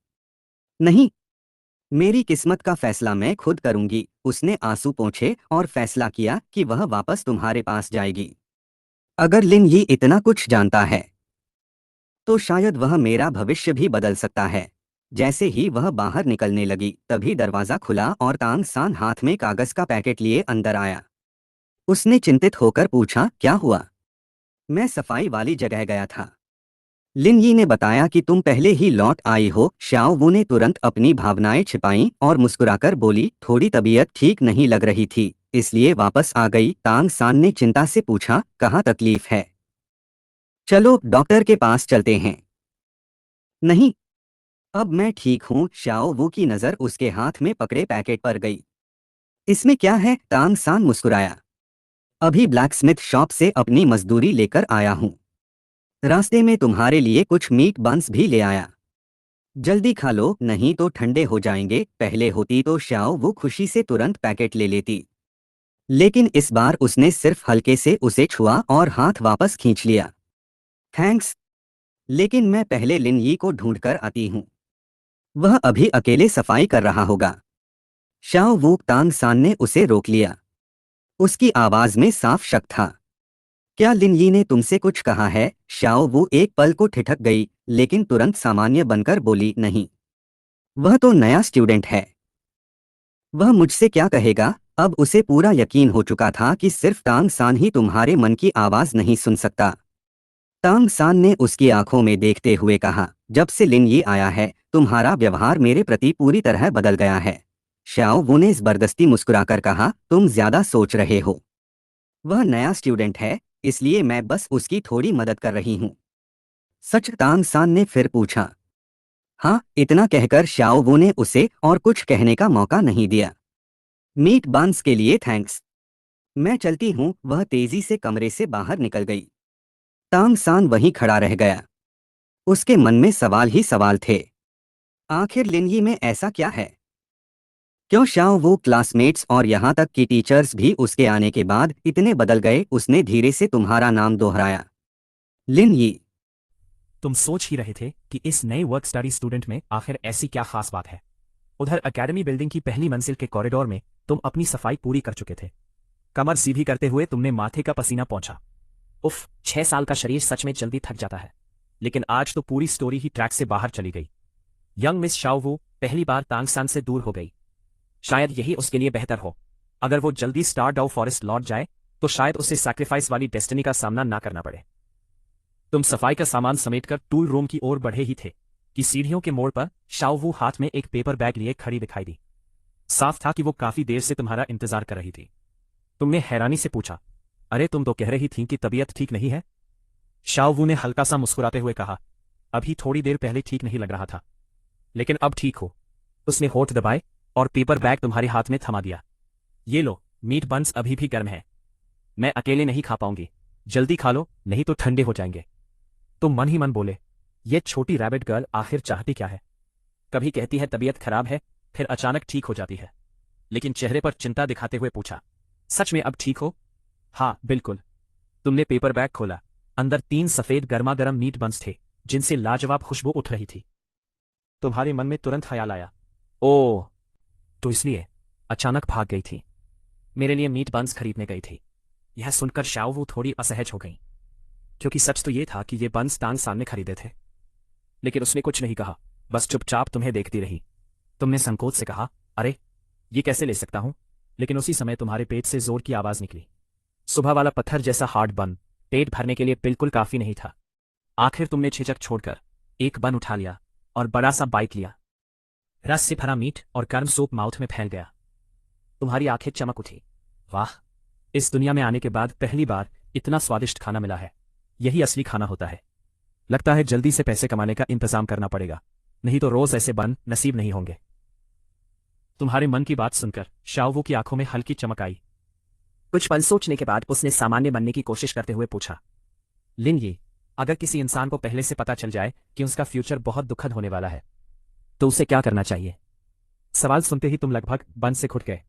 नहीं, मेरी किस्मत का फैसला मैं खुद करूंगी। उसने आंसू पोंछे और फैसला किया कि वह वापस तुम्हारे पास जाएगी। अगर लिन ये इतना कुछ जानता है तो शायद वह मेरा भविष्य भी बदल सकता है। जैसे ही वह बाहर निकलने लगी तभी दरवाजा खुला और तांग सान हाथ में कागज का पैकेट लिए अंदर आया। उसने चिंतित होकर पूछा, क्या हुआ? मैं सफाई वाली जगह गया था। लिन यी ने बताया कि तुम पहले ही लौट आई हो। श्याओ वू ने तुरंत अपनी भावनाएं छिपाईं और मुस्कुराकर बोली, थोड़ी तबीयत ठीक नहीं लग रही थी, इसलिए वापस आ गई। तांग सान ने चिंता से पूछा, कहाँ तकलीफ है? चलो डॉक्टर के पास चलते हैं। नहीं, अब मैं ठीक हूँ। श्याओ वू की नजर उसके हाथ में पकड़े पैकेट पर गई। इसमें क्या है? तांग सान मुस्कुराया। अभी ब्लैकस्मिथ शॉप से अपनी मजदूरी लेकर आया हूँ। रास्ते में तुम्हारे लिए कुछ मीट बंस भी ले आया। जल्दी खा लो, नहीं तो ठंडे हो जाएंगे। पहले होती तो श्याओ वो खुशी से तुरंत पैकेट ले लेती, लेकिन इस बार उसने सिर्फ हल्के से उसे छुआ और हाथ वापस खींच लिया। थैंक्स, लेकिन मैं पहले लिन यी को ढूंढ कर आती हूँ। वह अभी अकेले सफाई कर रहा होगा। शाओ वू तांग सान ने उसे रोक लिया। उसकी आवाज में साफ शक था। क्या लिन यी ने तुमसे कुछ कहा है? शाओ वू एक पल को ठिठक गई, लेकिन तुरंत सामान्य बनकर बोली, नहीं। वह तो नया स्टूडेंट है। वह मुझसे क्या कहेगा? अब उसे पूरा यकीन हो चुका था कि सिर्फ तांग सान ही तुम्हारे मन की आवाज नहीं सुन सकता। तांग सान ने उसकी आंखों में देखते हुए कहा, जब से लिन यी आया है तुम्हारा व्यवहार मेरे प्रति पूरी तरह बदल गया है। श्याओ वू ने जबरदस्ती मुस्कुराकर कहा, तुम ज्यादा सोच रहे हो। वह नया स्टूडेंट है, इसलिए मैं बस उसकी थोड़ी मदद कर रही हूँ। सच? तांग सान ने फिर पूछा। हाँ, इतना कहकर श्याओ वू ने उसे और कुछ कहने का मौका नहीं दिया। मीट बंस के लिए थैंक्स। मैं चलती हूँ। वह तेजी से कमरे से बाहर निकल गई। तांग सान वहीं खड़ा रह गया। उसके मन में सवाल ही सवाल थे। आखिर लिनयी में ऐसा क्या है? क्यों शाओ वो क्लासमेट्स और यहाँ तक कि टीचर्स भी उसके आने के बाद इतने बदल गए? उसने धीरे से तुम्हारा नाम दोहराया। लिनयी। तुम सोच ही रहे थे कि इस नए वर्क स्टडी स्टूडेंट में आखिर ऐसी क्या खास बात है। उधर एकेडमी बिल्डिंग की पहली मंजिल के कॉरिडोर में तुम अपनी सफाई पूरी कर चुके थे। कमर सीधी करते हुए तुमने माथे का पसीना पोंछा। उफ, 6 साल का शरीर सच में जल्दी थक जाता है। लेकिन आज तो पूरी स्टोरी ही ट्रैक से बाहर चली गई। यंग मिस शाओ वू पहली बार तांगसान से दूर हो गई। शायद यही उसके लिए बेहतर हो। अगर वो जल्दी स्टार डाउ फॉरेस्ट लौट जाए तो शायद उसे सैक्रिफाइस वाली डेस्टिनी का सामना ना करना पड़े। तुम सफाई का सामान समेटकर टूल रूम की ओर बढ़े ही थे कि सीढ़ियों के मोड़ पर शाओ वू हाथ में एक पेपर बैग लिए खड़ी दिखाई दी। साफ था कि वो काफी देर से तुम्हारा इंतजार कर रही थी। तुमने हैरानी से पूछा, अरे तुम तो कह रही थी कि तबीयत ठीक नहीं है। शाओ वू ने हल्का सा मुस्कुराते हुए कहा, अभी थोड़ी देर पहले ठीक नहीं लग रहा था, लेकिन अब ठीक हो। उसने होठ दबाए और पेपर बैग तुम्हारे हाथ में थमा दिया। ये लो, मीट बंस अभी भी गर्म है। मैं अकेले नहीं खा पाऊंगी। जल्दी खा लो, नहीं तो ठंडे हो जाएंगे। तुम मन ही मन बोले, ये छोटी रैबिट गर्ल आखिर चाहती क्या है? कभी कहती है तबीयत खराब है, फिर अचानक ठीक हो जाती है। लेकिन चेहरे पर चिंता दिखाते हुए पूछा, सच में अब ठीक हो? हाँ बिल्कुल। तुमने पेपर बैग खोला, अंदर 3 सफेद गर्मा गर्म मीट बंस थे जिनसे लाजवाब खुशबू उठ रही थी। तुम्हारे मन में तुरंत ख्याल आया, ओह, तो इसलिए अचानक भाग गई थी। मेरे लिए मीट बंस खरीदने गई थी। यह सुनकर शाओवू थोड़ी असहज हो गई, क्योंकि सच तो ये था कि ये बंस तांग सान ने खरीदे थे। लेकिन उसने कुछ नहीं कहा, बस चुपचाप तुम्हें देखती रही। तुमने संकोच से कहा, अरे ये कैसे ले सकता हूं? लेकिन उसी समय तुम्हारे पेट से जोर की आवाज निकली। सुबह वाला पत्थर जैसा हार्ड बन पेट भरने के लिए बिल्कुल काफी नहीं था। आखिर तुमने झिझक छोड़कर एक बन उठा लिया और बड़ा सा बाइट लिया। रस से भरा मीट और गर्म सूप माउथ में फैल गया। तुम्हारी आंखें चमक उठी। वाह, इस दुनिया में आने के बाद पहली बार इतना स्वादिष्ट खाना मिला है। यही असली खाना होता है। लगता है जल्दी से पैसे कमाने का इंतजाम करना पड़ेगा, नहीं तो रोज ऐसे बन नसीब नहीं होंगे। तुम्हारे मन की बात सुनकर शाओवू की आंखों में हल्की चमक आई। कुछ पल सोचने के बाद उसने सामान्य बनने की कोशिश करते हुए पूछा, लिन ये, अगर किसी इंसान को पहले से पता चल जाए कि उसका फ्यूचर बहुत दुखद होने वाला है, तो उसे क्या करना चाहिए? सवाल सुनते ही तुम लगभग बन से घुट गए।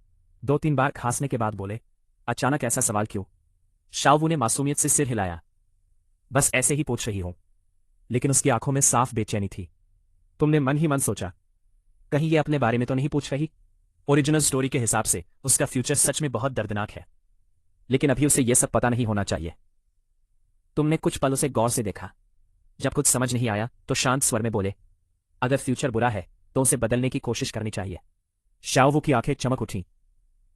2-3 बार खांसने के बाद बोले, अचानक ऐसा सवाल क्यों? शाओवू ने मासूमियत से सिर हिलाया। बस ऐसे ही पूछ रही हूं। लेकिन उसकी आंखों में साफ बेचैनी थी। तुमने मन ही मन सोचा, कहीं ये अपने बारे में तो नहीं पूछ रही? ओरिजिनल स्टोरी के हिसाब से उसका फ्यूचर सच में बहुत दर्दनाक है, लेकिन अभी उसे यह सब पता नहीं होना चाहिए। तुमने कुछ पल उसे गौर से देखा। जब कुछ समझ नहीं आया तो शांत स्वर में बोले, अगर फ्यूचर बुरा है तो उसे बदलने की कोशिश करनी चाहिए। शाओवू की आंखें चमक उठी।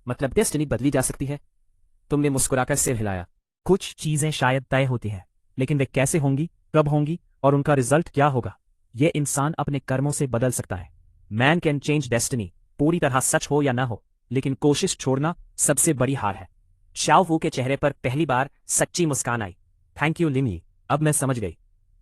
मतलब डेस्टिनी बदली जा सकती है? तुमने मुस्कुराकर सिर हिलाया। कुछ चीजें शायद तय होती हैं, लेकिन वे कैसे होंगी, कब होंगी और उनका रिजल्ट क्या होगा, यह इंसान अपने कर्मों से बदल सकता है। मैन कैन चेंज डेस्टिनी, पूरी तरह सच हो या ना हो, लेकिन कोशिश छोड़ना सबसे बड़ी हार है। शाओवू के चेहरे पर पहली बार सच्ची मुस्कान आई। थैंक यू लिन, अब मैं समझ गई।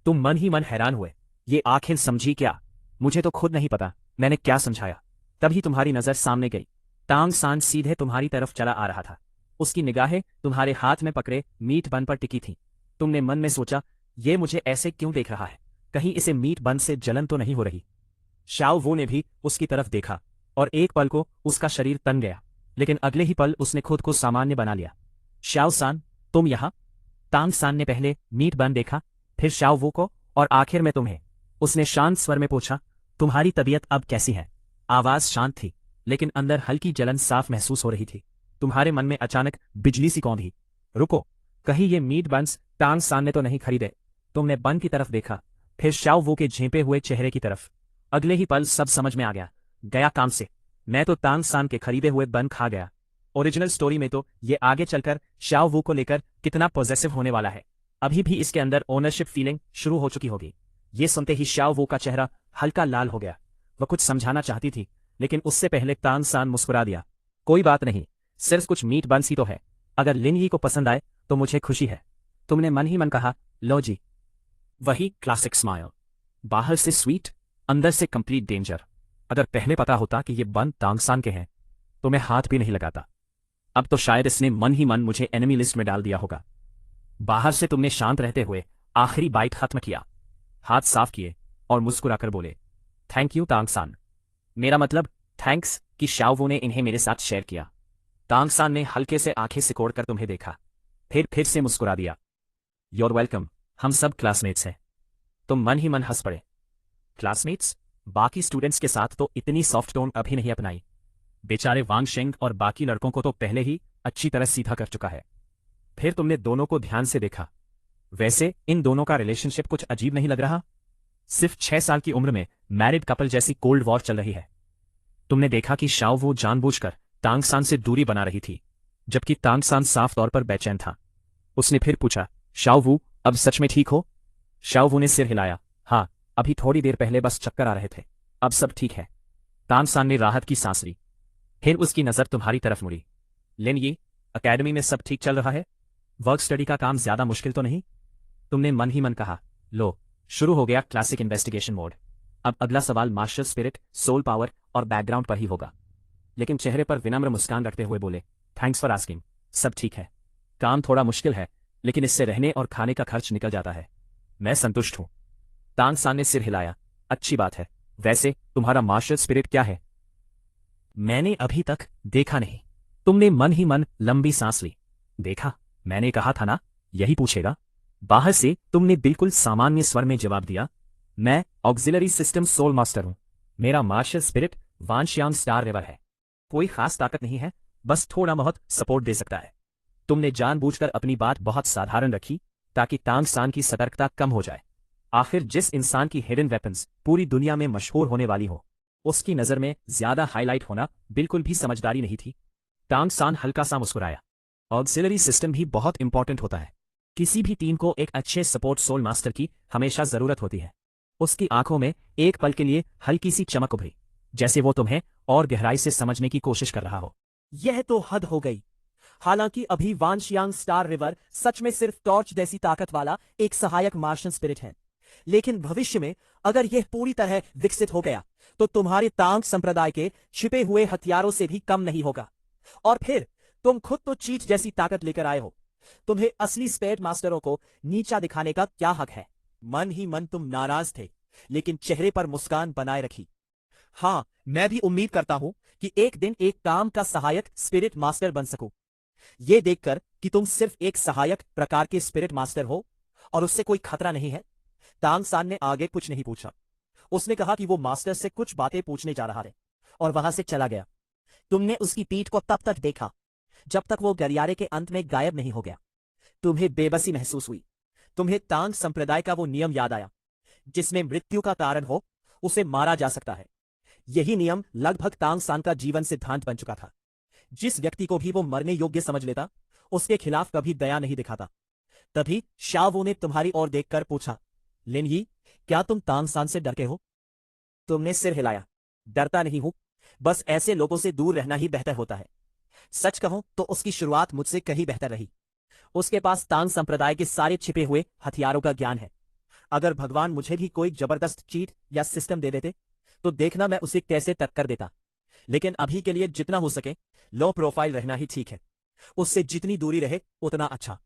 तुम मन ही मन हैरान हुए, ये आखिर समझी क्या? मुझे तो खुद नहीं पता मैंने क्या समझाया। तभी तुम्हारी नजर सामने गई। तांग सान सीधे तुम्हारी तरफ चला आ रहा था। उसकी निगाहें तुम्हारे हाथ में पकड़े मीट बन पर टिकी थीं। तुमने मन में सोचा, ये मुझे ऐसे क्यों देख रहा है? कहीं इसे मीट बन से जलन तो नहीं हो रही? शाओवू ने भी उसकी तरफ देखा और एक पल को उसका शरीर तन गया, लेकिन अगले ही पल उसने खुद को सामान्य बना लिया। शाओ सान, तुम यहां? तांग सान ने पहले मीट बन देखा, फिर शाओवू को और आखिर में तुम्हें। उसने शांत स्वर में पूछा, तुम्हारी तबीयत अब कैसी है? आवाज शांत थी, लेकिन अंदर हल्की जलन साफ महसूस हो रही थी। तुम्हारे मन में अचानक बिजली सी कौंधी। रुको, कहीं ये मीट बंस तांग सान ने तो नहीं खरीदे? तुमने बन की तरफ देखा, फिर शाओवू के झेंपे हुए चेहरे की तरफ। अगले ही पल सब समझ में आ गया। गया काम से, मैं तो तांग सान के खरीदे हुए बन खा गया। ओरिजिनल स्टोरी में तो ये आगे चलकर शाओवू को लेकर कितना पॉजेसिव होने वाला है। अभी भी इसके अंदर ओनरशिप फीलिंग शुरू हो चुकी होगी। ये सुनते ही शाओवू का चेहरा हल्का लाल हो गया। वह कुछ समझाना चाहती थी, लेकिन उससे पहले तांग सान मुस्कुरा दिया। कोई बात नहीं, सिर्फ कुछ मीट बंस ही तो है। अगर लिन यी को पसंद आए तो मुझे खुशी है। तुमने मन ही मन कहा, लो जी। वही क्लासिक स्माइल, बाहर से स्वीट, अंदर से कंप्लीट डेंजर। अगर पहले पता होता कि ये बन तांग सान के हैं तो मैं हाथ भी नहीं लगाता। अब तो शायद इसने मन ही मन मुझे एनिमी लिस्ट में डाल दिया होगा। बाहर से तुमने शांत रहते हुए आखिरी बाइट खत्म किया, हाथ साफ किए और मुस्कुराकर बोले, थैंक यू तांग सान। मेरा मतलब थैंक्स कि शाओवू ने इन्हें मेरे साथ शेयर किया। तांग सान ने हल्के से आंखें सिकोड़कर तुम्हें देखा, फिर से मुस्कुरा दिया। योर वेलकम, हम सब क्लासमेट्स हैं। तुम मन ही मन हंस पड़े। क्लासमेट्स? बाकी स्टूडेंट्स के साथ तो इतनी सॉफ्ट टोन अभी नहीं अपनाई। बेचारे वांग शेंग और बाकी लड़कों को तो पहले ही अच्छी तरह सीधा कर चुका है। फिर तुमने दोनों को ध्यान से देखा। वैसे इन दोनों का रिलेशनशिप कुछ अजीब नहीं लग रहा? सिर्फ 6 साल की उम्र में मैरिड कपल जैसी कोल्ड वॉर चल रही है। तुमने देखा कि शाओवू जानबूझकर तांग सान से दूरी बना रही थी, जबकि तांग सान साफ तौर पर बेचैन था। उसने फिर पूछा, शाओवू अब सच में ठीक हो? शाओवू ने सिर हिलाया, हाँ, अभी थोड़ी देर पहले बस चक्कर आ रहे थे, अब सब ठीक है। तांग सान ने राहत की सांस ली। फिर उसकी नजर तुम्हारी तरफ मुड़ी। लिन यी, अकेडमी में सब ठीक चल रहा है? वर्क स्टडी का काम ज्यादा मुश्किल तो नहीं? तुमने मन ही मन कहा, लो, शुरू हो गया क्लासिक इन्वेस्टिगेशन मोड। अब अगला सवाल मार्शल स्पिरिट, सोल पावर और बैकग्राउंड पर ही होगा। लेकिन चेहरे पर विनम्र मुस्कान रखते हुए बोले, थैंक्स फॉर आस्किंग, सब ठीक है। काम थोड़ा मुश्किल है, लेकिन इससे रहने और खाने का खर्च निकल जाता है। मैं संतुष्ट हूं। तांग सान ने सिर हिलाया। अच्छी बात है। वैसे तुम्हारा मार्शल स्पिरिट क्या है? मैंने अभी तक देखा नहीं। तुमने मन ही मन लंबी सांस ली। देखा, मैंने कहा था ना, यही पूछेगा। बाहर से तुमने बिल्कुल सामान्य स्वर में जवाब दिया। मैं ऑक्सिलरी सिस्टम सोल मास्टर हूं। मेरा मार्शल स्पिरिट वानशियांग स्टार रिवर है। कोई खास ताकत नहीं है, बस थोड़ा बहुत सपोर्ट दे सकता है। तुमने जानबूझकर अपनी बात बहुत साधारण रखी ताकि तांग सान की सतर्कता कम हो जाए। आखिर जिस इंसान की हिडन वेपन्स पूरी दुनिया में मशहूर होने वाली हो, उसकी नजर में ज्यादा हाईलाइट होना बिल्कुल भी समझदारी नहीं थी। तांग सान हल्का सा मुस्कुराया। ऑक्सिलरी सिस्टम भी बहुत इंपॉर्टेंट होता है। किसी भी टीम को एक अच्छे सपोर्ट सोल मास्टर की हमेशा जरूरत होती है। उसकी आंखों में एक पल के लिए हल्की सी चमक उभरी, जैसे वो तुम्हें और गहराई से समझने की कोशिश कर रहा हो। यह तो हद हो गई। हालांकि अभी वानशियांग स्टार रिवर सच में सिर्फ टॉर्च जैसी ताकत वाला एक सहायक मार्शन स्पिरिट है, लेकिन भविष्य में अगर यह पूरी तरह विकसित हो गया तो तुम्हारे तांग संप्रदाय के छिपे हुए हथियारों से भी कम नहीं होगा। और फिर तुम खुद तो चीट जैसी ताकत लेकर आए हो। तुम्हें असली स्पेड मास्टरों को नीचा दिखाने का क्या हक है? मन ही मन तुम नाराज थे, लेकिन चेहरे पर मुस्कान बनाए रखी। हां, मैं भी उम्मीद करता हूं कि एक दिन एक काम का सहायक स्पिरिट मास्टर बन सकूं। यह देखकर कि तुम सिर्फ एक सहायक प्रकार के स्पिरिट मास्टर हो और उससे कोई खतरा नहीं है, तांग सान ने आगे कुछ नहीं पूछा। उसने कहा कि वो मास्टर से कुछ बातें पूछने जा रहा है और वहां से चला गया। तुमने उसकी पीठ को तब तक देखा जब तक वो गलियारे के अंत में गायब नहीं हो गया। तुम्हें बेबसी महसूस हुई। तुम्हें तांग संप्रदाय का वो नियम याद आया, जिसमें मृत्यु का कारण हो उसे मारा जा सकता है। यही नियम लगभग तांग सान का जीवन सिद्धांत बन चुका था। जिस व्यक्ति को भी वो मरने योग्य समझ लेता, उसके खिलाफ कभी दया नहीं दिखाता। तभी शाओवू ने तुम्हारी ओर देखकर पूछा, लिन यी, क्या तुम तांग सान से डरते हो? तुमने सिर हिलाया। डरता नहीं हूं, बस ऐसे लोगों से दूर रहना ही बेहतर होता है। सच कहूं तो उसकी शुरुआत मुझसे कहीं बेहतर रही। उसके पास तांग संप्रदाय के सारे छिपे हुए हथियारों का ज्ञान है। अगर भगवान मुझे भी कोई जबरदस्त चीट या सिस्टम दे देते तो देखना मैं उसे कैसे टक्कर देता। लेकिन अभी के लिए जितना हो सके लो प्रोफाइल रहना ही ठीक है। उससे जितनी दूरी रहे उतना अच्छा।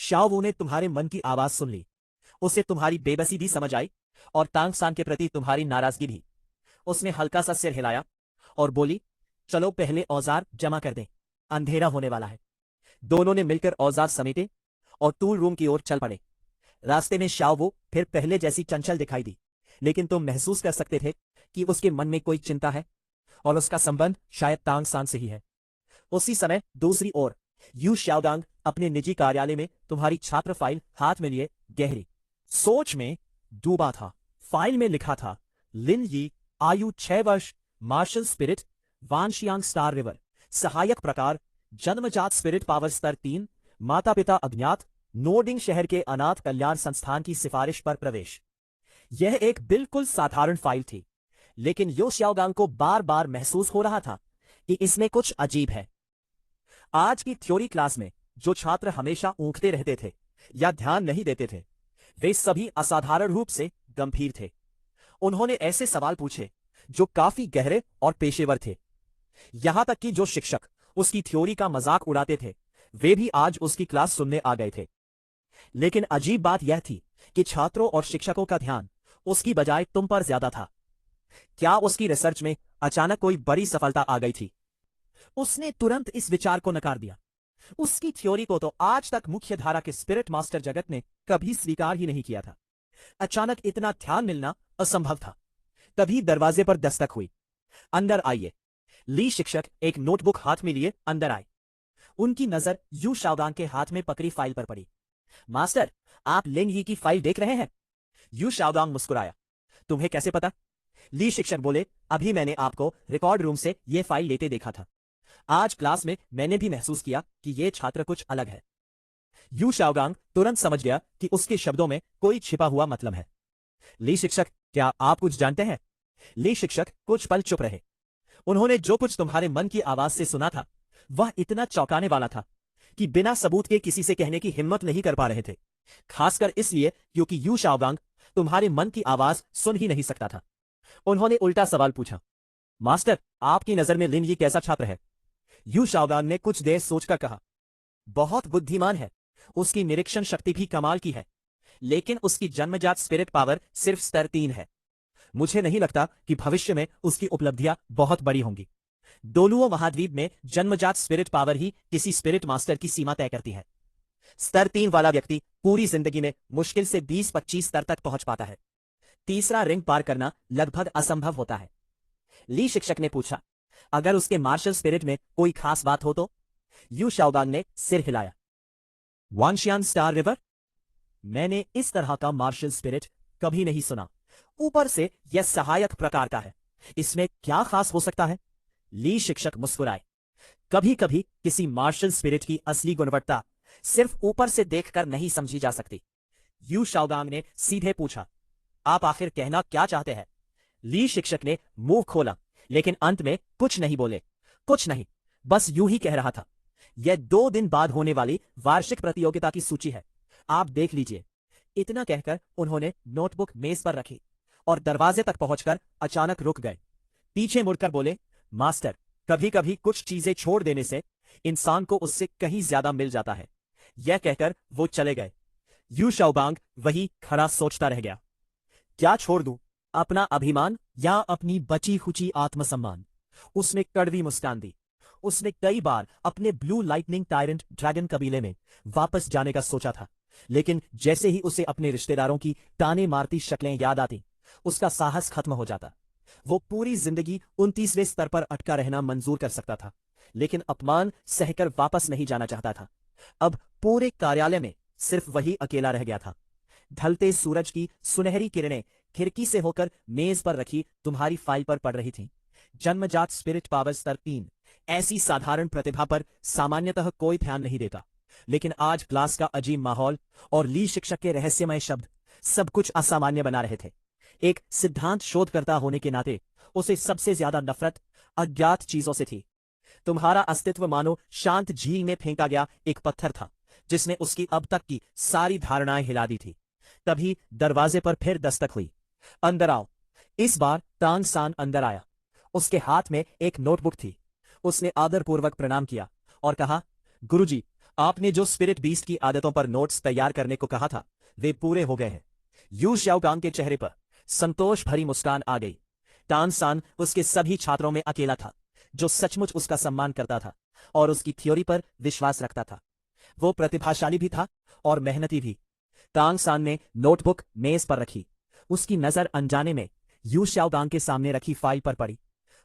शाओवू ने तुम्हारे मन की आवाज सुन ली। उसे तुम्हारी बेबसी भी समझ आई और तांग सान के प्रति तुम्हारी नाराजगी भी। उसने हल्का सा सिर हिलाया और बोली, चलो पहले औजार जमा कर दें, अंधेरा होने वाला है। दोनों ने मिलकर औजार समेटे और टूल रूम की ओर चल पड़े। रास्ते में शाओवू फिर पहले जैसी चंचल दिखाई दी, लेकिन तुम महसूस कर सकते थे कि उसके मन में कोई चिंता है और उसका संबंध शायद तांग सान से ही है। उसी समय दूसरी ओर यू शाओडांग अपने निजी कार्यालय में तुम्हारी छात्र फाइल हाथ में लिए गहरी सोच में डूबा था। फाइल में लिखा था, लिन यी, आयु 6 वर्ष, मार्शल स्पिरिट, वानशियांग स्टार रिवर, सहायक प्रकार, जन्मजात स्पिरिट पावर स्तर 3, माता पिता अज्ञात, नोर्डिंग शहर के अनाथ कल्याण संस्थान की सिफारिश पर प्रवेश। यह एक बिल्कुल साधारण फाइल थी, लेकिन यो शाओगांग को बार बार महसूस हो रहा था कि इसमें कुछ अजीब है। आज की थ्योरी क्लास में जो छात्र हमेशा ऊँघते रहते थे या ध्यान नहीं देते थे, वे सभी असाधारण रूप से गंभीर थे। उन्होंने ऐसे सवाल पूछे जो काफी गहरे और पेशेवर थे। यहां तक कि जो शिक्षक उसकी थ्योरी का मजाक उड़ाते थे, वे भी आज उसकी क्लास सुनने आ गए थे। लेकिन अजीब बात यह थी कि छात्रों और शिक्षकों का ध्यान उसकी बजाय तुम पर ज्यादा था। क्या उसकी रिसर्च में अचानक कोई बड़ी सफलता आ गई थी? उसने तुरंत इस विचार को नकार दिया। उसकी थ्योरी को तो आज तक मुख्य धारा के स्पिरिट मास्टर जगत ने कभी स्वीकार ही नहीं किया था। अचानक इतना ध्यान मिलना असंभव था। तभी दरवाजे पर दस्तक हुई। अंदर आइए। ली शिक्षक एक नोटबुक हाथ में लिए अंदर आए। उनकी नजर यू शाओगांग के हाथ में पकड़ी फाइल पर पड़ी। मास्टर, आप लिन यी की फाइल देख रहे हैं? यू शाओगांग मुस्कुराया। तुम्हें कैसे पता? ली शिक्षक बोले, अभी मैंने आपको रिकॉर्ड रूम से यह फाइल लेते देखा था। आज क्लास में मैंने भी महसूस किया कि यह छात्र कुछ अलग है। यू शाओगांग तुरंत समझ गया कि उसके शब्दों में कोई छिपा हुआ मतलब है। ली शिक्षक, क्या आप कुछ जानते हैं? ली शिक्षक कुछ पल चुप रहे। उन्होंने जो कुछ तुम्हारे मन की आवाज से सुना था वह इतना चौंकाने वाला था कि बिना सबूत के किसी से कहने की हिम्मत नहीं कर पा रहे थे। खासकर इसलिए क्योंकि यू शाओगांग तुम्हारे मन की आवाज सुन ही नहीं सकता था। उन्होंने उल्टा सवाल पूछा, मास्टर, आपकी नजर में लिन यी कैसा छात्र है? यू शाओगांग ने कुछ देर सोचकर कहा, बहुत बुद्धिमान है। उसकी निरीक्षण शक्ति भी कमाल की है, लेकिन उसकी जन्मजात स्पिरिट पावर सिर्फ स्तर 3 है। मुझे नहीं लगता कि भविष्य में उसकी उपलब्धियां बहुत बड़ी होंगी। डोलुओ महाद्वीप में जन्मजात स्पिरिट पावर ही किसी स्पिरिट मास्टर की सीमा तय करती है। स्तर 3 वाला व्यक्ति पूरी जिंदगी में मुश्किल से 20-25 स्तर तक पहुंच पाता है। तीसरा रिंग पार करना लगभग असंभव होता है। ली शिक्षक ने पूछा, अगर उसके मार्शल स्पिरिट में कोई खास बात हो तो? यू शाओगांग ने सिर हिलाया। वानशियान स्टार रिवर? मैंने इस तरह का मार्शल स्पिरिट कभी नहीं सुना। ऊपर से यह सहायक प्रकार का है, इसमें क्या खास हो सकता है? ली शिक्षक मुस्कुराए। कभी कभी किसी मार्शल स्पिरिट की असली गुणवत्ता सिर्फ ऊपर से देखकर नहीं समझी जा सकती। यू शाओगांग ने सीधे पूछा, आप आखिर कहना क्या चाहते हैं? ली शिक्षक ने मुंह खोला, लेकिन अंत में कुछ नहीं बोले। कुछ नहीं, बस यूं ही कह रहा था, यह 2 दिन बाद होने वाली वार्षिक प्रतियोगिता की सूची है, आप देख लीजिए। इतना कहकर उन्होंने नोटबुक मेज पर रखी और दरवाजे तक पहुंचकर अचानक रुक गए। पीछे मुड़कर बोले, मास्टर, कभी कभी कुछ चीजें छोड़ देने से इंसान को उससे कहीं ज्यादा मिल जाता है। यह कहकर वो चले गए। यू शाओबांग वही खड़ा सोचता रह गया। क्या छोड़ दूं, अपना अभिमान या अपनी बची खुची आत्मसम्मान? उसने कड़वी मुस्कान दी। उसने कई बार अपने ब्लू लाइटनिंग टायरेंट ड्रैगन कबीले में वापस जाने का सोचा था, लेकिन जैसे ही उसे अपने रिश्तेदारों की ताने मारती शक्लें याद आती, उसका साहस खत्म हो जाता। वो पूरी जिंदगी 29वें स्तर पर अटका रहना मंजूर कर सकता था, लेकिन अपमान सहकर वापस नहीं जाना चाहता था। अब पूरे कार्यालय में सिर्फ वही अकेला रह गया था। ढलते सूरज की सुनहरी किरणें खिड़की से होकर मेज पर रखी तुम्हारी फाइल पर पड़ रही थीं। जन्मजात स्पिरिट पावर स्तर 3 ऐसी साधारण प्रतिभा पर सामान्यतः कोई ध्यान नहीं देता, लेकिन आज क्लास का अजीब माहौल और ली शिक्षक के रहस्यमय शब्द सब कुछ असामान्य बना रहे थे। एक सिद्धांत शोधकर्ता होने के नाते उसे सबसे ज्यादा नफरत अज्ञात चीजों से थी। तुम्हारा अस्तित्व मानो शांत झील में फेंका गया एक पत्थर था, जिसने उसकी अब तक की सारी धारणाएं हिला दी थी। तभी दरवाजे पर फिर दस्तक हुई। अंदर आओ। इस बार तांग सान अंदर आया। उसके हाथ में एक नोटबुक थी। उसने आदरपूर्वक प्रणाम किया और कहा, गुरुजी, आपने जो स्पिरिट बीस्ट की आदतों पर नोट्स तैयार करने को कहा था, वे पूरे हो गए हैं। यू शाओगांग के चेहरे पर संतोष भरी मुस्कान आ गई। तांग सान उसके सभी छात्रों में अकेला था जो सचमुच उसका सम्मान करता था और उसकी थ्योरी पर विश्वास रखता था। वो प्रतिभाशाली भी था और मेहनती भी। तांग सान ने नोटबुक मेज पर रखी। उसकी नजर अनजाने में यू शाओगांग के सामने रखी फाइल पर पड़ी।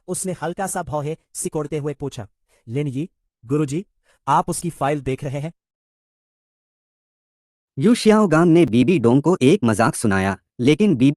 उसने हल्का सा भौहे सिकोड़ते हुए पूछा, लिन यी, गुरुजी, आप उसकी फाइल देख रहे हैं? यू शाओगांग ने बीबी डोंग को एक मजाक सुनाया, लेकिन बीबी